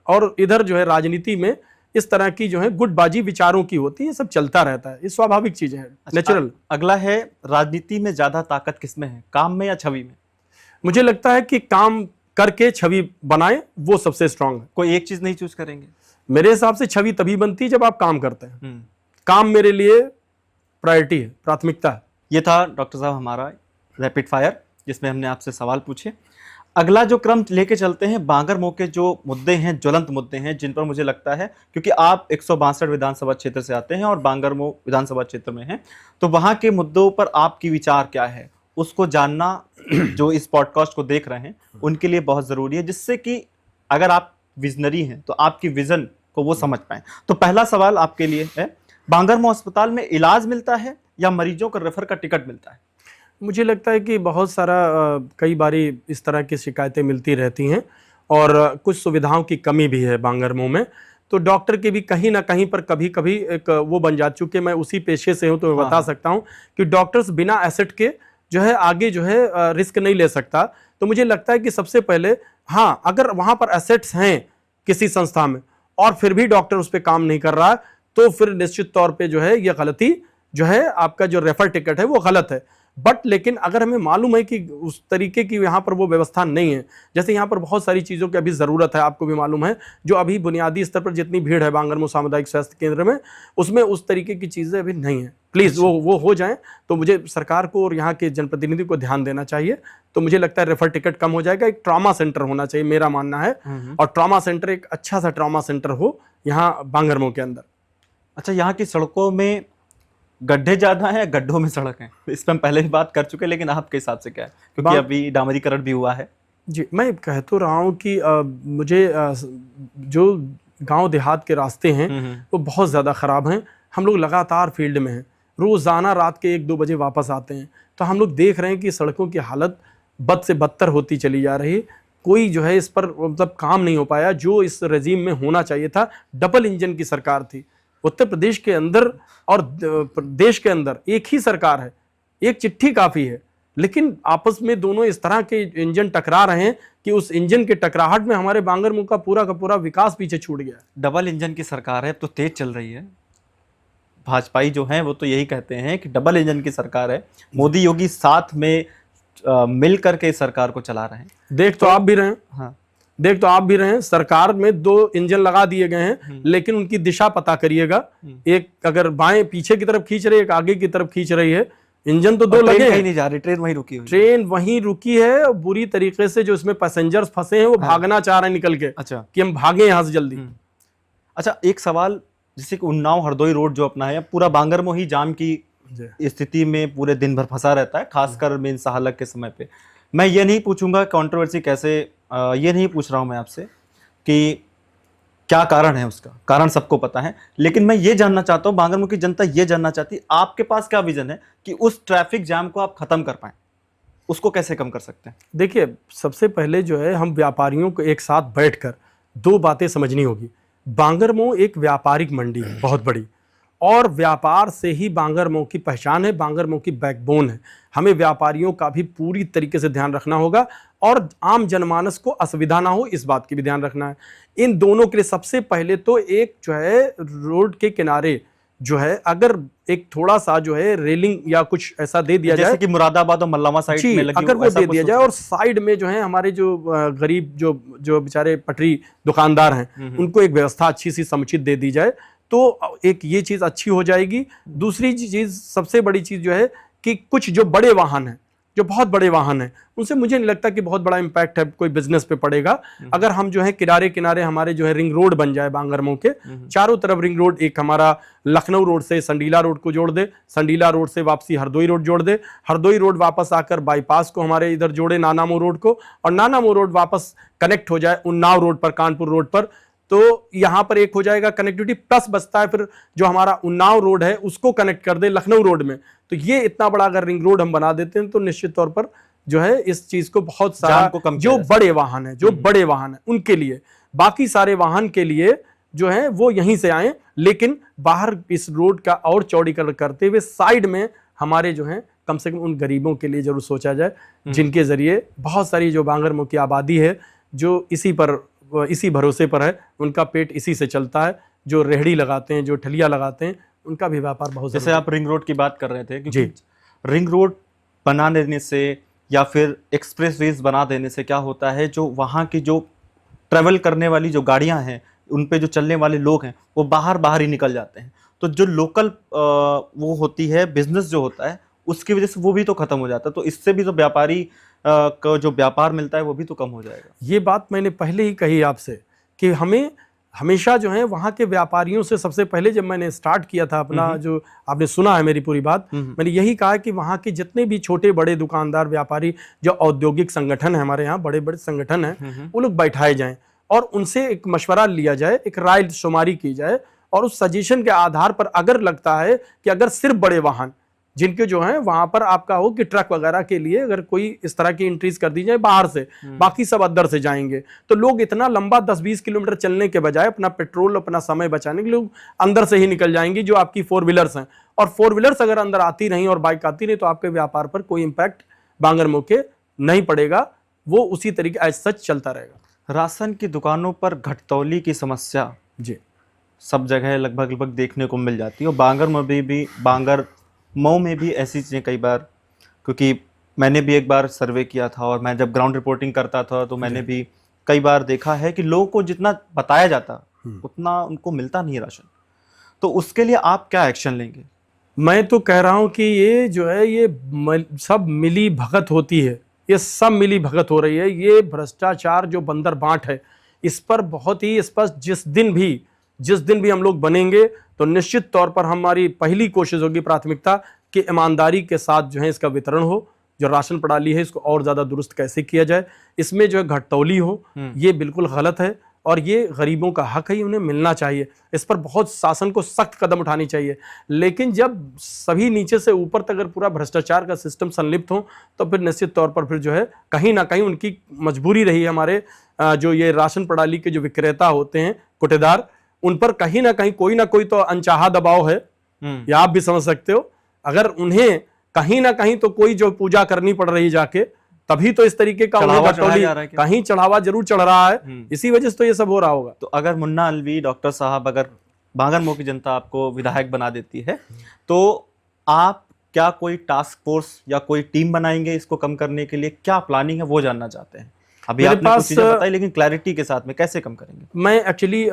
और इधर जो है राजनीति में इस तरह की जो है गुटबाजी विचारों की होती है, ये सब चलता रहता है, ये स्वाभाविक चीजें हैं, नेचुरल। अगला है, राजनीति में ज्यादा ताकत किसमें है, काम में या छवि में? मुझे लगता है कि काम करके छवि बनाए, वो सबसे स्ट्रांग है। कोई एक चीज नहीं चूज करेंगे? मेरे हिसाब से छवि तभी बनती है जब आप काम करते हैं। काम मेरे लिए प्रायोरिटी है, प्राथमिकता है। ये था डॉक्टर साहब हमारा रैपिड फायर, जिसमें हमने आपसे सवाल पूछे। अगला जो क्रम लेके चलते हैं, बांगरमऊ के जो मुद्दे हैं, ज्वलंत मुद्दे हैं, जिन पर मुझे लगता है, क्योंकि आप 162 विधानसभा क्षेत्र से आते हैं और बांगरमऊ विधानसभा क्षेत्र में हैं, तो वहां के मुद्दों पर आपकी विचार क्या है? उसको जानना जो इस पॉडकास्ट को देख रहे हैं उनके लिए बहुत जरूरी है, जिससे कि अगर आप विजनरी हैं तो आपकी विजन को वो समझ पाए। तो पहला सवाल आपके लिए है, बांगरमो अस्पताल में इलाज मिलता है या मरीजों को रेफर का टिकट मिलता है? मुझे लगता है कि बहुत सारा कई बारी इस तरह की शिकायतें मिलती रहती हैं और कुछ सुविधाओं की कमी भी है बांगरमो में। तो डॉक्टर के भी कहीं ना कहीं पर कभी कभी एक वो बन जा चुके, मैं उसी पेशे से हूं तो मैं बता सकता हूं कि डॉक्टर्स बिना एसेट के जो है आगे जो है रिस्क नहीं ले सकता। तो मुझे लगता है कि सबसे पहले हाँ, अगर वहां पर एसेट्स हैं किसी संस्था में और फिर भी डॉक्टर उस पर काम नहीं कर रहा है तो फिर निश्चित तौर पे जो है ये गलती जो है, आपका जो रेफर टिकट है वो गलत है। बट लेकिन अगर हमें मालूम है कि उस तरीके की यहाँ पर वो व्यवस्था नहीं है, जैसे यहाँ पर बहुत सारी चीज़ों की अभी ज़रूरत है, आपको भी मालूम है, जो अभी बुनियादी स्तर पर जितनी भीड़ है बांगरमो सामुदायिक स्वास्थ्य केंद्र में, उसमें उस तरीके की चीज़ें अभी नहीं है। प्लीज़ वो हो जाएं तो मुझे सरकार को और यहाँ के जनप्रतिनिधि को ध्यान देना चाहिए। तो मुझे लगता है रेफर टिकट कम हो जाएगा। एक ट्रॉमा सेंटर होना चाहिए, मेरा मानना है, और ट्रॉमा सेंटर एक अच्छा सा ट्रॉमा सेंटर हो यहाँ बांगरमो के अंदर। अच्छा, यहाँ की सड़कों में गड्ढे ज्यादा हैं या गड्ढों में सड़क हैं? इस पर हम पहले भी बात कर चुके हैं, लेकिन आपके हिसाब से क्या है, क्योंकि अभी डामरीकरण भी हुआ है। जी, मैं कह तो रहा हूँ कि मुझे जो गांव देहात के रास्ते हैं वो बहुत ज़्यादा ख़राब हैं। हम लोग लगातार फील्ड में हैं, रोज़ाना रात के 1-2 बजे वापस आते हैं, तो हम लोग देख रहे हैं कि सड़कों की हालत बद से बदतर होती चली जा रही है। कोई जो है इस पर मतलब काम नहीं हो पाया जो इस रेजीम में होना चाहिए था। डबल इंजन की सरकार थी उत्तर प्रदेश के अंदर और देश के अंदर, एक ही सरकार है, एक चिट्ठी काफ़ी है, लेकिन आपस में दोनों इस तरह के इंजन टकरा रहे हैं कि उस इंजन के टकराहट में हमारे बांगरमो का पूरा विकास पीछे छूट गया। डबल इंजन की सरकार है, अब तो तेज चल रही है। भाजपाई जो हैं वो तो यही कहते हैं कि डबल इंजन की सरकार है, मोदी योगी साथ में मिल करके इस सरकार को चला रहे हैं। देख तो आप भी रहे हैं, हाँ, देख तो आप भी रहे हैं, सरकार में 2 इंजन लगा दिए गए हैं, लेकिन उनकी दिशा पता करिएगा, एक अगर बाएं पीछे की तरफ खींच रही है, एक आगे की तरफ खींच रही है। इंजन तो 2 लगे हैं, नहीं जा रही, ट्रेन वहीं रुकी हुई, ट्रेन वहीं रुकी है और बुरी तरीके से जो इसमें पैसेंजर्स फंसे हैं वो भागना चाह रहे हैं निकल के। अच्छा, कि हम भागे यहाँ से जल्दी। अच्छा, एक सवाल, जैसे कि उन्नाव हरदोई रोड जो अपना है, पूरा बांगरमो ही जाम की स्थिति में पूरे दिन भर फंसा रहता है, खासकर मेन सहालक के समय पे। मैं ये नहीं पूछूंगा कंट्रोवर्सी कैसे, ये नहीं पूछ रहा हूं मैं आपसे कि क्या कारण है, उसका कारण सबको पता है, लेकिन मैं ये जानना चाहता हूं, बांगरमो की जनता ये जानना चाहती है, आपके पास क्या विजन है कि उस ट्रैफिक जाम को आप खत्म कर पाएं, उसको कैसे कम कर सकते हैं? देखिए, सबसे पहले जो है हम व्यापारियों को एक साथ बैठकर 2 बातें समझनी होगी। बांगरमो एक व्यापारिक मंडी है बहुत बड़ी, और व्यापार से ही बांगरमो की पहचान है, बांगरमो की बैकबोन है। हमें व्यापारियों का भी पूरी तरीके से ध्यान रखना होगा और आम जनमानस को असुविधा ना हो, इस बात की भी ध्यान रखना है। इन दोनों के लिए सबसे पहले तो एक जो है रोड के किनारे जो है अगर एक थोड़ा सा जो है रेलिंग या कुछ ऐसा दे दिया जाए, जैसे कि मुरादाबाद और मल्लावा साइड में लगी, अगर वो दे दिया जाए, और साइड में जो है हमारे जो गरीब जो बेचारे पटरी दुकानदार हैं उनको एक व्यवस्था अच्छी सी समुचित दे दी जाए, तो एक ये चीज़ अच्छी हो जाएगी। दूसरी चीज़, सबसे बड़ी चीज़ जो है कि कुछ जो बड़े वाहन हैं, जो बहुत बड़े वाहन हैं, उनसे मुझे नहीं लगता कि बहुत बड़ा इम्पैक्ट है कोई बिजनेस पे पड़ेगा। अगर हम जो है किनारे किनारे हमारे जो है रिंग रोड बन जाए बांगरमो के चारों तरफ रिंग रोड, एक हमारा लखनऊ रोड से संडीला रोड को जोड़ दे, संडीला रोड से वापसी हरदोई रोड जोड़ दे, हरदोई रोड वापस आकर बाईपास को हमारे इधर जोड़े नानामो रोड को, और नानामो रोड वापस कनेक्ट हो जाए उन्नाव रोड पर, कानपुर रोड पर, तो यहाँ पर एक हो जाएगा कनेक्टिविटी। प्लस बचता है फिर जो हमारा उन्नाव रोड है उसको कनेक्ट कर दे लखनऊ रोड में। तो ये इतना बड़ा अगर रिंग रोड हम बना देते हैं तो निश्चित तौर पर जो है इस चीज को बहुत सारा जो बड़े वाहन है, जो बड़े वाहन है उनके लिए, बाकी सारे वाहन के लिए जो है वो यहीं से आए, लेकिन बाहर इस रोड का और चौड़ीकरण करते हुए साइड में हमारे जो है कम से कम उन गरीबों के लिए जरूर सोचा जाए, जिनके जरिए बहुत सारी जो बांगरमो की आबादी है जो इसी भरोसे पर है, उनका पेट इसी से चलता है। जो रेहड़ी लगाते हैं, जो ठलिया लगाते हैं, उनका भी व्यापार बहुत, जैसे आप रिंग रोड की बात कर रहे थे, क्योंकि रिंग रोड बना देने से या फिर एक्सप्रेसवेज बना देने से क्या होता है, जो वहाँ की जो ट्रेवल करने वाली जो गाड़ियाँ हैं, उन पे जो चलने वाले लोग हैं, वो बाहर ही निकल जाते हैं। तो जो लोकल वो होती है बिजनेस जो होता है, उसकी वजह से वो भी तो खत्म हो जाता है। तो इससे भी तो व्यापारी का जो व्यापार मिलता है वो भी तो कम हो जाएगा। ये बात मैंने पहले ही कही आपसे कि हमें हमेशा जो है वहाँ के व्यापारियों से, सबसे पहले जब मैंने स्टार्ट किया था अपना, जो आपने सुना है मेरी पूरी बात, मैंने यही कहा कि वहाँ के जितने भी छोटे बड़े दुकानदार व्यापारी, जो औद्योगिक संगठन है हमारे यहाँ, बड़े बड़े संगठन हैं, वो लोग बैठाए जाएं और उनसे एक मशवरा लिया जाए, एक राय शुमारी की जाए, और उस सजेशन के आधार पर अगर लगता है कि अगर सिर्फ बड़े वाहन जिनके जो है वहां पर आपका हो कि ट्रक वगैरह के लिए अगर कोई इस तरह की एंट्रीज कर दी जाए बाहर से, बाकी सब अंदर से जाएंगे, तो लोग इतना लंबा 10-20 किलोमीटर चलने के बजाय अपना पेट्रोल, अपना समय बचाने के लिए लोग अंदर से ही निकल जाएंगे, जो आपकी 4 व्हीलर्स हैं। और 4 व्हीलर्स अगर अंदर आती नहीं और बाइक आती नहीं, तो आपके व्यापार पर कोई इंपैक्ट बांगरमऊ के नहीं पड़ेगा, वो उसी तरीके एज सच चलता रहेगा। राशन की दुकानों पर घटतौली की समस्या जी सब जगह लगभग देखने को मिल जाती है, और बांगरमऊ में भी ऐसी चीज़ें कई बार, क्योंकि मैंने भी एक बार सर्वे किया था और मैं जब ग्राउंड रिपोर्टिंग करता था तो मैंने भी कई बार देखा है कि लोगों को जितना बताया जाता उतना उनको मिलता नहीं राशन। तो उसके लिए आप क्या एक्शन लेंगे? मैं तो कह रहा हूं कि ये जो है ये सब मिली भगत होती है, ये सब मिली भगत हो रही है, ये भ्रष्टाचार जो बंदर बांट है, इस पर बहुत ही स्पष्ट जिस दिन भी हम लोग बनेंगे तो निश्चित तौर पर हमारी पहली कोशिश होगी, प्राथमिकता, कि ईमानदारी के साथ जो है इसका वितरण हो। जो राशन प्रणाली है इसको और ज़्यादा दुरुस्त कैसे किया जाए, इसमें जो है घटतौली हो, ये बिल्कुल गलत है और ये गरीबों का हक है, उन्हें मिलना चाहिए। इस पर बहुत शासन को सख्त कदम उठानी चाहिए। लेकिन जब सभी नीचे से ऊपर तक अगर पूरा भ्रष्टाचार का सिस्टम संलिप्त हो, तो फिर निश्चित तौर पर फिर जो है कहीं ना कहीं उनकी मजबूरी रही है, हमारे जो ये राशन प्रणाली के जो विक्रेता होते हैं, कुटेदार, उन पर कहीं ना कहीं कोई ना कोई तो अनचाहा दबाव है, या आप भी समझ सकते हो। अगर उन्हें कहीं ना कहीं तो कोई जो पूजा करनी पड़ रही जाके, तभी तो इस तरीके का कहीं चढ़ावा जरूर चढ़ रहा है, इसी वजह से तो ये सब हो रहा होगा। तो अगर मुन्ना अलवी डॉक्टर साहब, अगर बांगरमऊ की जनता आपको विधायक बना देती है, तो आप क्या कोई टास्क फोर्स या कोई टीम बनाएंगे इसको कम करने के लिए? क्या प्लानिंग है वो जानना चाहते हैं। अभी आपने कुछ चीजें बताई, लेकिन क्लैरिटी के साथ में कैसे कम करेंगे? मैं एक्चुअली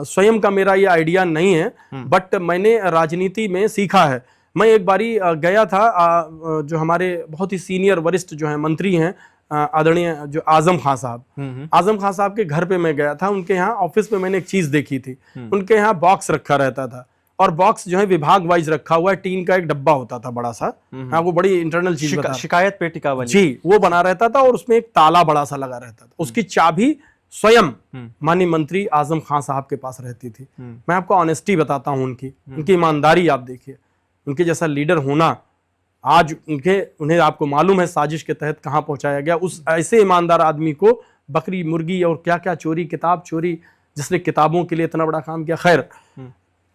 स्वयं का मेरा ये आइडिया नहीं है, बट मैंने राजनीति में सीखा है। मैं एक बारी गया था, जो हमारे बहुत ही सीनियर वरिष्ठ जो हैं मंत्री हैं, आदरणीय जो आजम खान साहब के घर पे मैं गया था। उनके यहाँ ऑफिस में मैंने एक चीज देखी थी, उनके यहाँ बॉक्स रखा रहता था, और बॉक्स जो है विभाग वाइज रखा हुआ है, टीन का एक डब्बा होता था बड़ा सा, हाँ वो बड़ी इंटरनल चीज शिकायत पेटिका वाली, जी वो बना रहता था, और उसमें एक ताला बड़ा सा लगा रहता था, उसकी चाबी स्वयं माननीय मंत्री आजम खान साहब के पास रहती थी। मैं आपको ऑनेस्टी बताता हूँ, उनकी ईमानदारी आप देखिए, उनके जैसा लीडर होना आज उन्हें आपको मालूम है साजिश के तहत कहाँ पहुंचाया गया। उस ऐसे ईमानदार आदमी को बकरी मुर्गी और क्या क्या चोरी, किताब चोरी, जिसने किताबों के लिए इतना बड़ा काम किया। खैर,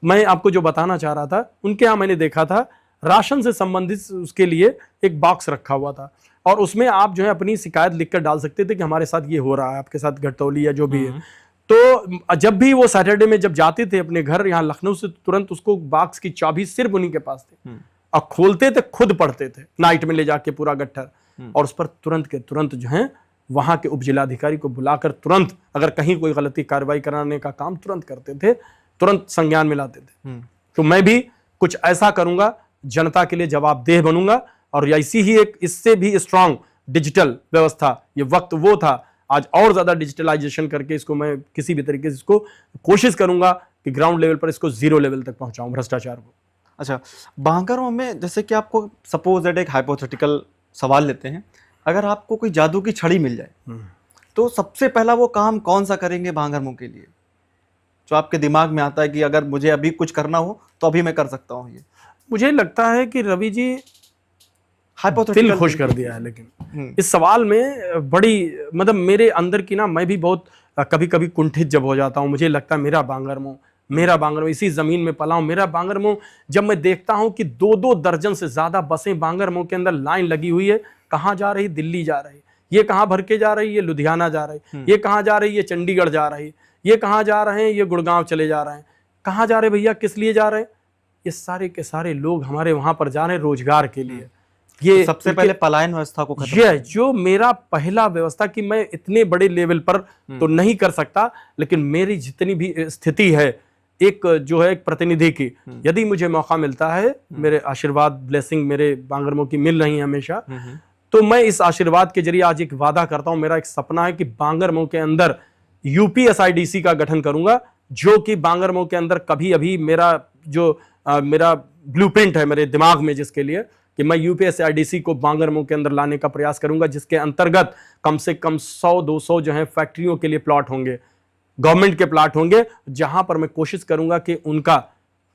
मैं आपको जो बताना चाह रहा था, उनके यहाँ मैंने देखा था राशन से संबंधित उसके लिए एक बॉक्स रखा हुआ था, और उसमें आप जो है अपनी शिकायत लिखकर डाल सकते थे कि हमारे साथ ये हो रहा है, आपके साथ घटतौली या जो भी है। तो जब भी वो सैटरडे में जब जाते थे अपने घर यहाँ लखनऊ से, तुरंत उसको बॉक्स की चाबी सिर्फ उन्हीं के पास थी, और खोलते थे, खुद पढ़ते थे नाइट में ले जाके पूरा गट्ठर, और उस पर तुरंत के तुरंत जो है वहां के उपजिलाधिकारी को बुलाकर तुरंत अगर कहीं कोई गलती कार्रवाई कराने का काम तुरंत करते थे, तुरंत संज्ञान में लाते थे। तो मैं भी कुछ ऐसा करूंगा, जनता के लिए जवाबदेह बनूंगा, और ऐसी ही एक इससे भी स्ट्रांग डिजिटल व्यवस्था, ये वक्त वो था, आज और ज्यादा डिजिटलाइजेशन करके इसको मैं किसी भी तरीके से इसको कोशिश करूंगा कि ग्राउंड लेवल पर इसको 0 लेवल तक पहुंचाऊं भ्रष्टाचार को। अच्छा, बांगरमऊ में जैसे कि आपको सपोज दैट एक हाइपोथेटिकल सवाल लेते हैं, अगर आपको कोई जादू की छड़ी मिल जाए तो सबसे पहला वो काम कौन सा करेंगे बांगरमऊ के लिए, जो आपके दिमाग में आता है कि अगर मुझे अभी कुछ करना हो तो अभी मैं कर सकता हूँ? ये मुझे लगता है कि रवि जी दिल खुश कर दिया है, लेकिन इस सवाल में बड़ी मतलब मेरे अंदर की ना, मैं भी बहुत कभी कभी कुंठित जब हो जाता हूँ। मुझे लगता है मेरा बांगरमऊ, इसी जमीन में पला हूँ, मेरा बांगरमऊ। जब मैं देखता हूँ कि 2-2 दर्जन से ज्यादा बसें बांगरमऊ के अंदर लाइन लगी हुई है, कहाँ जा रही? दिल्ली जा रही, ये कहाँ भर के जा रही? ये लुधियाना जा रही, ये कहाँ जा रही? ये चंडीगढ़ जा रही, ये कहाँ जा रहे हैं? ये गुड़गांव चले जा रहे हैं। कहाँ जा रहे भैया, किस लिए जा रहे हैं? ये सारे के सारे लोग हमारे वहां पर जा रहे हैं रोजगार के लिए। ये तो सबसे पहले पलायन व्यवस्था को खत्म, ये जो मेरा पहला व्यवस्था, कि मैं इतने बड़े लेवल पर तो नहीं कर सकता, लेकिन मेरी जितनी भी स्थिति है एक जो है एक प्रतिनिधि की, यदि मुझे मौका मिलता है, मेरे आशीर्वाद ब्लेसिंग मेरे बांगरमऊ की मिल रही है हमेशा, तो मैं इस आशीर्वाद के जरिए आज एक वादा करता हूं, मेरा एक सपना है कि बांगरमऊ के अंदर यूपीएसआईडीसी का गठन करूंगा, जो कि बांगरमऊ के अंदर कभी अभी मेरा ब्लूप्रिंट है मेरे दिमाग में, जिसके लिए कि मैं यूपीएसआईडीसी को बांगरमऊ के अंदर लाने का प्रयास करूंगा, जिसके अंतर्गत कम से कम 100-200 जो है फैक्ट्रियों के लिए प्लॉट होंगे, गवर्नमेंट के प्लॉट होंगे, जहां पर मैं कोशिश करूंगा कि उनका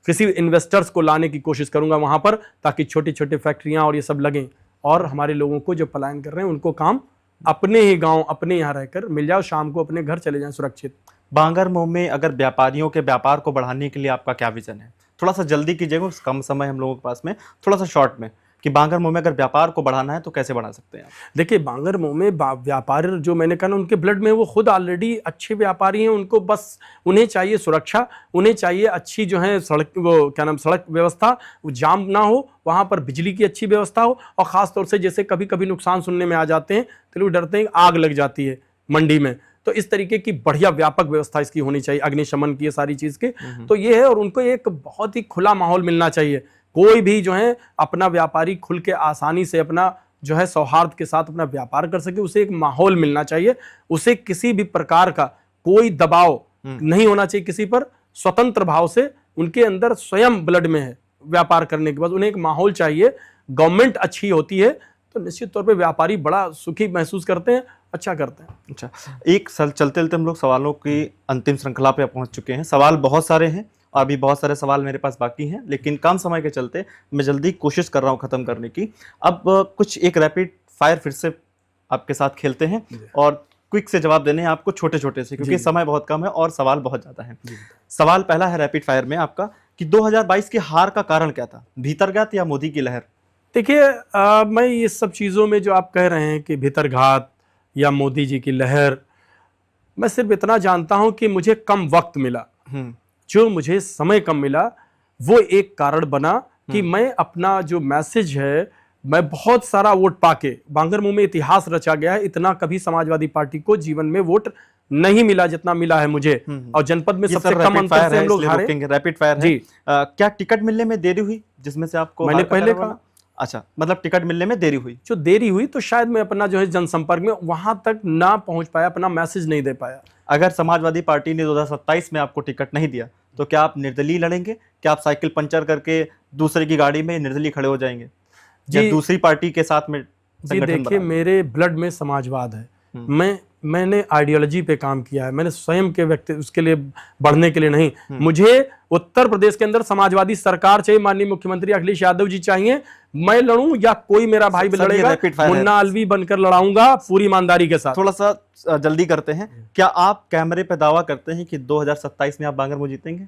किसी इन्वेस्टर्स को लाने की कोशिश करूंगा वहां पर, ताकि छोटी छोटी फैक्ट्रियां और ये सब लगें, और हमारे लोगों को जो पलायन कर रहे हैं उनको काम अपने ही गांव अपने यहाँ रहकर मिल जाओ, शाम को अपने घर चले जाएं सुरक्षित। बांगरमऊ में अगर व्यापारियों के व्यापार को बढ़ाने के लिए आपका क्या विजन है? थोड़ा सा जल्दी कीजिएगा, कम समय हम लोगों के पास में, थोड़ा सा शॉर्ट में, कि बांगरमऊ में अगर व्यापार को बढ़ाना है तो कैसे बढ़ा सकते हैं आप? देखिए, बांगरमऊ में व्यापारी जो मैंने कहा ना, उनके ब्लड में वो खुद ऑलरेडी अच्छे व्यापारी हैं, उनको बस उन्हें चाहिए सुरक्षा, उन्हें चाहिए अच्छी जो है सड़क व्यवस्था, जाम ना हो, वहाँ पर बिजली की अच्छी व्यवस्था हो, और ख़ास तौर से जैसे कभी कभी नुकसान सुनने में आ जाते हैं तो लोग डरते हैं आग लग जाती है मंडी में, तो इस तरीके की बढ़िया व्यापक व्यवस्था इसकी होनी चाहिए, अग्निशमन की, ये सारी चीज़ की। तो ये है, और उनको एक बहुत ही खुला माहौल मिलना चाहिए। कोई भी जो है अपना व्यापारी खुल के आसानी से अपना जो है सौहार्द के साथ अपना व्यापार कर सके, उसे एक माहौल मिलना चाहिए, उसे किसी भी प्रकार का कोई दबाव नहीं होना चाहिए किसी पर, स्वतंत्र भाव से उनके अंदर स्वयं ब्लड में है व्यापार करने के बाद, उन्हें एक माहौल चाहिए। गवर्नमेंट अच्छी होती है तो निश्चित तौर पे व्यापारी बड़ा सुखी महसूस करते हैं, अच्छा करते हैं। अच्छा, एक चलते चलते हम लोग सवालों की अंतिम श्रृंखला पे पहुंच चुके हैं। सवाल बहुत सारे हैं और अभी बहुत सारे सवाल मेरे पास बाकी हैं, लेकिन कम समय के चलते मैं जल्दी कोशिश कर रहा हूं खत्म करने की। अब कुछ एक रैपिड फायर फिर से आपके साथ खेलते हैं, और क्विक से जवाब देने हैं आपको, छोटे छोटे से, क्योंकि समय बहुत कम है और सवाल बहुत ज्यादा है। सवाल पहला है रैपिड फायर में आपका, कि 2022 की हार का कारण क्या था? भीतरघात या मोदी की लहर? देखिए, मैं ये सब चीज़ों में जो आप कह रहे हैं कि भीतरघात या मोदी जी की लहर, मैं सिर्फ इतना जानता हूं कि मुझे कम वक्त मिला, जो मुझे समय कम मिला, वो एक कारण बना कि मैं अपना जो मैसेज है, मैं बहुत सारा वोट पाके, बांगरमऊ में इतिहास रचा गया है, इतना कभी समाजवादी पार्टी को जीवन में वोट नहीं मिला जितना मिला है मुझे, और जनपद में सबसे कम अंतर से हम लोग हारे। रैपिड फायर है जी। क्या टिकट मिलने में देरी हुई जिसमें से आपको? मैंने पहले कहा। अच्छा, मतलब टिकट मिलने में देरी हुई। जो देरी हुई तो शायद मैं अपना जो है जनसंपर्क में वहां तक ना पहुंच पाया, अपना मैसेज नहीं दे पाया। अगर समाजवादी पार्टी ने 2027 में आपको टिकट नहीं दिया तो क्या आप निर्दलीय लड़ेंगे? क्या आप साइकिल पंचर करके दूसरे की गाड़ी में निर्दलीय खड़े हो जाएंगे या दूसरी पार्टी के साथ में? जी देखिए, मेरे ब्लड में समाजवाद है, मैंने आइडियोलॉजी पे काम किया है, मैंने स्वयं के व्यक्ति उसके लिए बढ़ने के लिए नहीं। मुझे उत्तर प्रदेश के अंदर समाजवादी सरकार चाहिए, माननीय मुख्यमंत्री अखिलेश यादव जी चाहिए, मैं लड़ूं या कोई मेरा भाई लड़ेगा, मुन्ना अलवी बनकर लड़ाऊंगा पूरी ईमानदारी के साथ। थोड़ा सा जल्दी करते हैं, क्या आप कैमरे पे दावा करते हैं कि 2027 में आप बांगरमऊ जीतेंगे?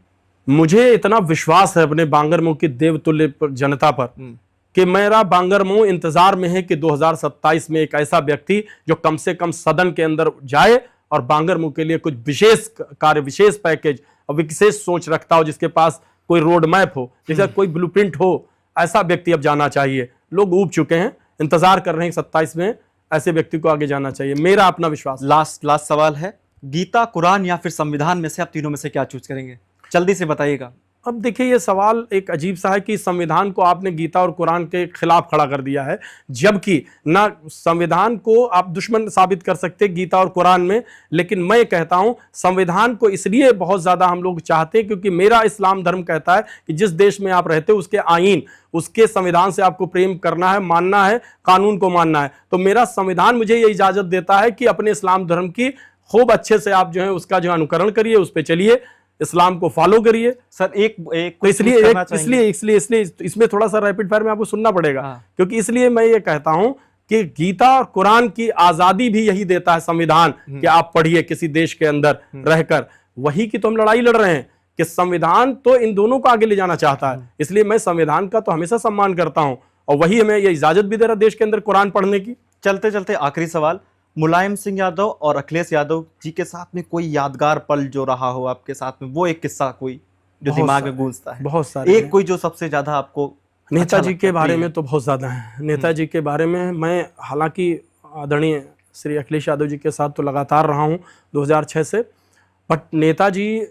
मुझे इतना विश्वास है अपने बांगरमऊ की देवतुल्य जनता पर कि मेरा बांगरमऊ इंतजार में है कि 2027 में एक ऐसा व्यक्ति जो कम से कम सदन के अंदर जाए और बांगरमऊ के लिए कुछ विशेष कार्य, विशेष पैकेज और विशेष सोच रखता हो, जिसके पास कोई रोड मैप हो, जिसका कोई ब्लूप्रिंट हो, ऐसा व्यक्ति अब जाना चाहिए। लोग ऊब चुके हैं, इंतजार कर रहे हैं 27 में ऐसे व्यक्ति को आगे जाना चाहिए, मेरा अपना विश्वास। लास्ट सवाल है, गीता, कुरान या फिर संविधान में से आप तीनों में से क्या चूज करेंगे? जल्दी से बताइएगा। अब देखिए, ये सवाल एक अजीब सा है कि संविधान को आपने गीता और कुरान के खिलाफ खड़ा कर दिया है, जबकि ना संविधान को आप दुश्मन साबित कर सकते गीता और कुरान में, लेकिन मैं कहता हूं संविधान को इसलिए बहुत ज्यादा हम लोग चाहते हैं क्योंकि मेरा इस्लाम धर्म कहता है कि जिस देश में आप रहते हो उसके आईन, उसके संविधान से आपको प्रेम करना है, मानना है, कानून को मानना है। तो मेरा संविधान मुझे ये इजाजत देता है कि अपने इस्लाम धर्म की खूब अच्छे से आप जो है उसका जो अनुकरण करिए, उस पर चलिए, इस्लाम को फॉलो करिए। सर तो इसलिए इसमें थोड़ा सा रैपिड फायर में आपको सुनना पड़ेगा, क्योंकि इसलिए मैं ये कहता हूं कि गीता और कुरान की आजादी भी यही देता है संविधान कि आप पढ़िए किसी देश के अंदर रहकर, वही की तो हम लड़ाई लड़ रहे हैं कि संविधान तो इन दोनों को आगे ले जाना चाहता है। इसलिए मैं संविधान का तो हमेशा सम्मान करता हूं और वही हमें ये इजाजत भी दे रहा है देश के अंदर कुरान पढ़ने की। चलते चलते आखिरी सवाल, मुलायम सिंह यादव और अखिलेश यादव जी के साथ में कोई यादगार पल जो रहा हो आपके साथ में, वो एक किस्सा कोई जो दिमाग में गूंजता है? बहुत सारे, एक कोई जो सबसे ज्यादा आपको? नेताजी के बारे में तो बहुत ज्यादा है। नेताजी के बारे में मैं हालांकि आदरणीय श्री अखिलेश यादव जी के साथ तो लगातार रहा हूं 2006 से, बट नेताजी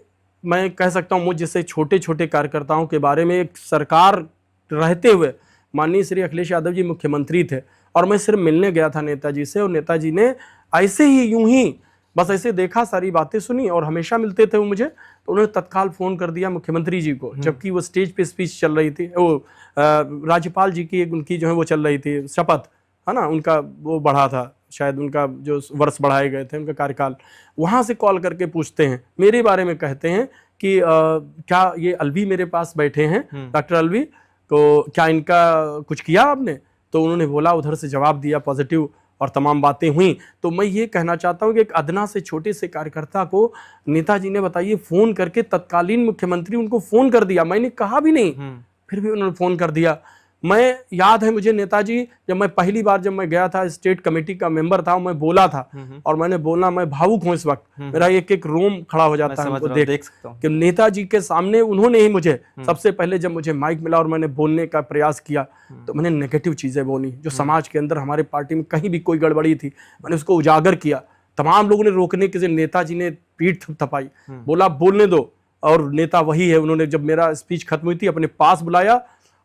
मैं कह सकता हूं मुझ जैसे छोटे छोटे कार्यकर्ताओं के बारे में, एक सरकार रहते हुए माननीय श्री अखिलेश यादव जी मुख्यमंत्री थे और मैं सिर्फ मिलने गया था नेताजी से, और नेताजी ने ऐसे ही यूं ही बस ऐसे देखा, सारी बातें सुनी और हमेशा मिलते थे वो मुझे, तो उन्होंने तत्काल फ़ोन कर दिया मुख्यमंत्री जी को, जबकि वो स्टेज पे स्पीच चल रही थी, वो राज्यपाल जी की उनकी जो है वो चल रही थी शपथ, है ना, उनका वो बढ़ा था, शायद उनका जो वर्ष बढ़ाए गए थे उनका कार्यकाल। वहाँ से कॉल करके पूछते हैं मेरे बारे में, कहते हैं कि क्या ये अलवी मेरे पास बैठे हैं, डॉक्टर अलवी, तो क्या इनका कुछ किया आपने? तो उन्होंने बोला, उधर से जवाब दिया पॉजिटिव और तमाम बातें हुई। तो मैं ये कहना चाहता हूँ कि एक अदना से छोटे से कार्यकर्ता को नेताजी ने, बताइए, फ़ोन करके, तत्कालीन मुख्यमंत्री उनको फ़ोन कर दिया, मैंने कहा भी नहीं, फिर भी उन्होंने फ़ोन कर दिया। मैं याद है मुझे नेताजी, जब मैं पहली बार जब मैं गया था, स्टेट कमेटी का मेंबर था, मैं बोला था और मैंने बोला, मैं भावुक हूँ इस वक्त, मेरा एक एक रोम खड़ा हो जाता है उनको देख सकता हूँ कि नेताजी के सामने उन्होंने ही मुझे सबसे पहले जब मुझे माइक मिला और मैंने बोलने का प्रयास किया, तो मैंने नेगेटिव चीज़ें बोली जो समाज के अंदर हमारे पार्टी में कहीं भी कोई गड़बड़ी थी, मैंने उसको उजागर किया। तमाम लोगों ने रोकने के लिए नेताजी ने पीठ थपथपाई, बोला बोलने दो, और नेता वही है। उन्होंने जब मेरा स्पीच खत्म हुई थी अपने पास बुलाया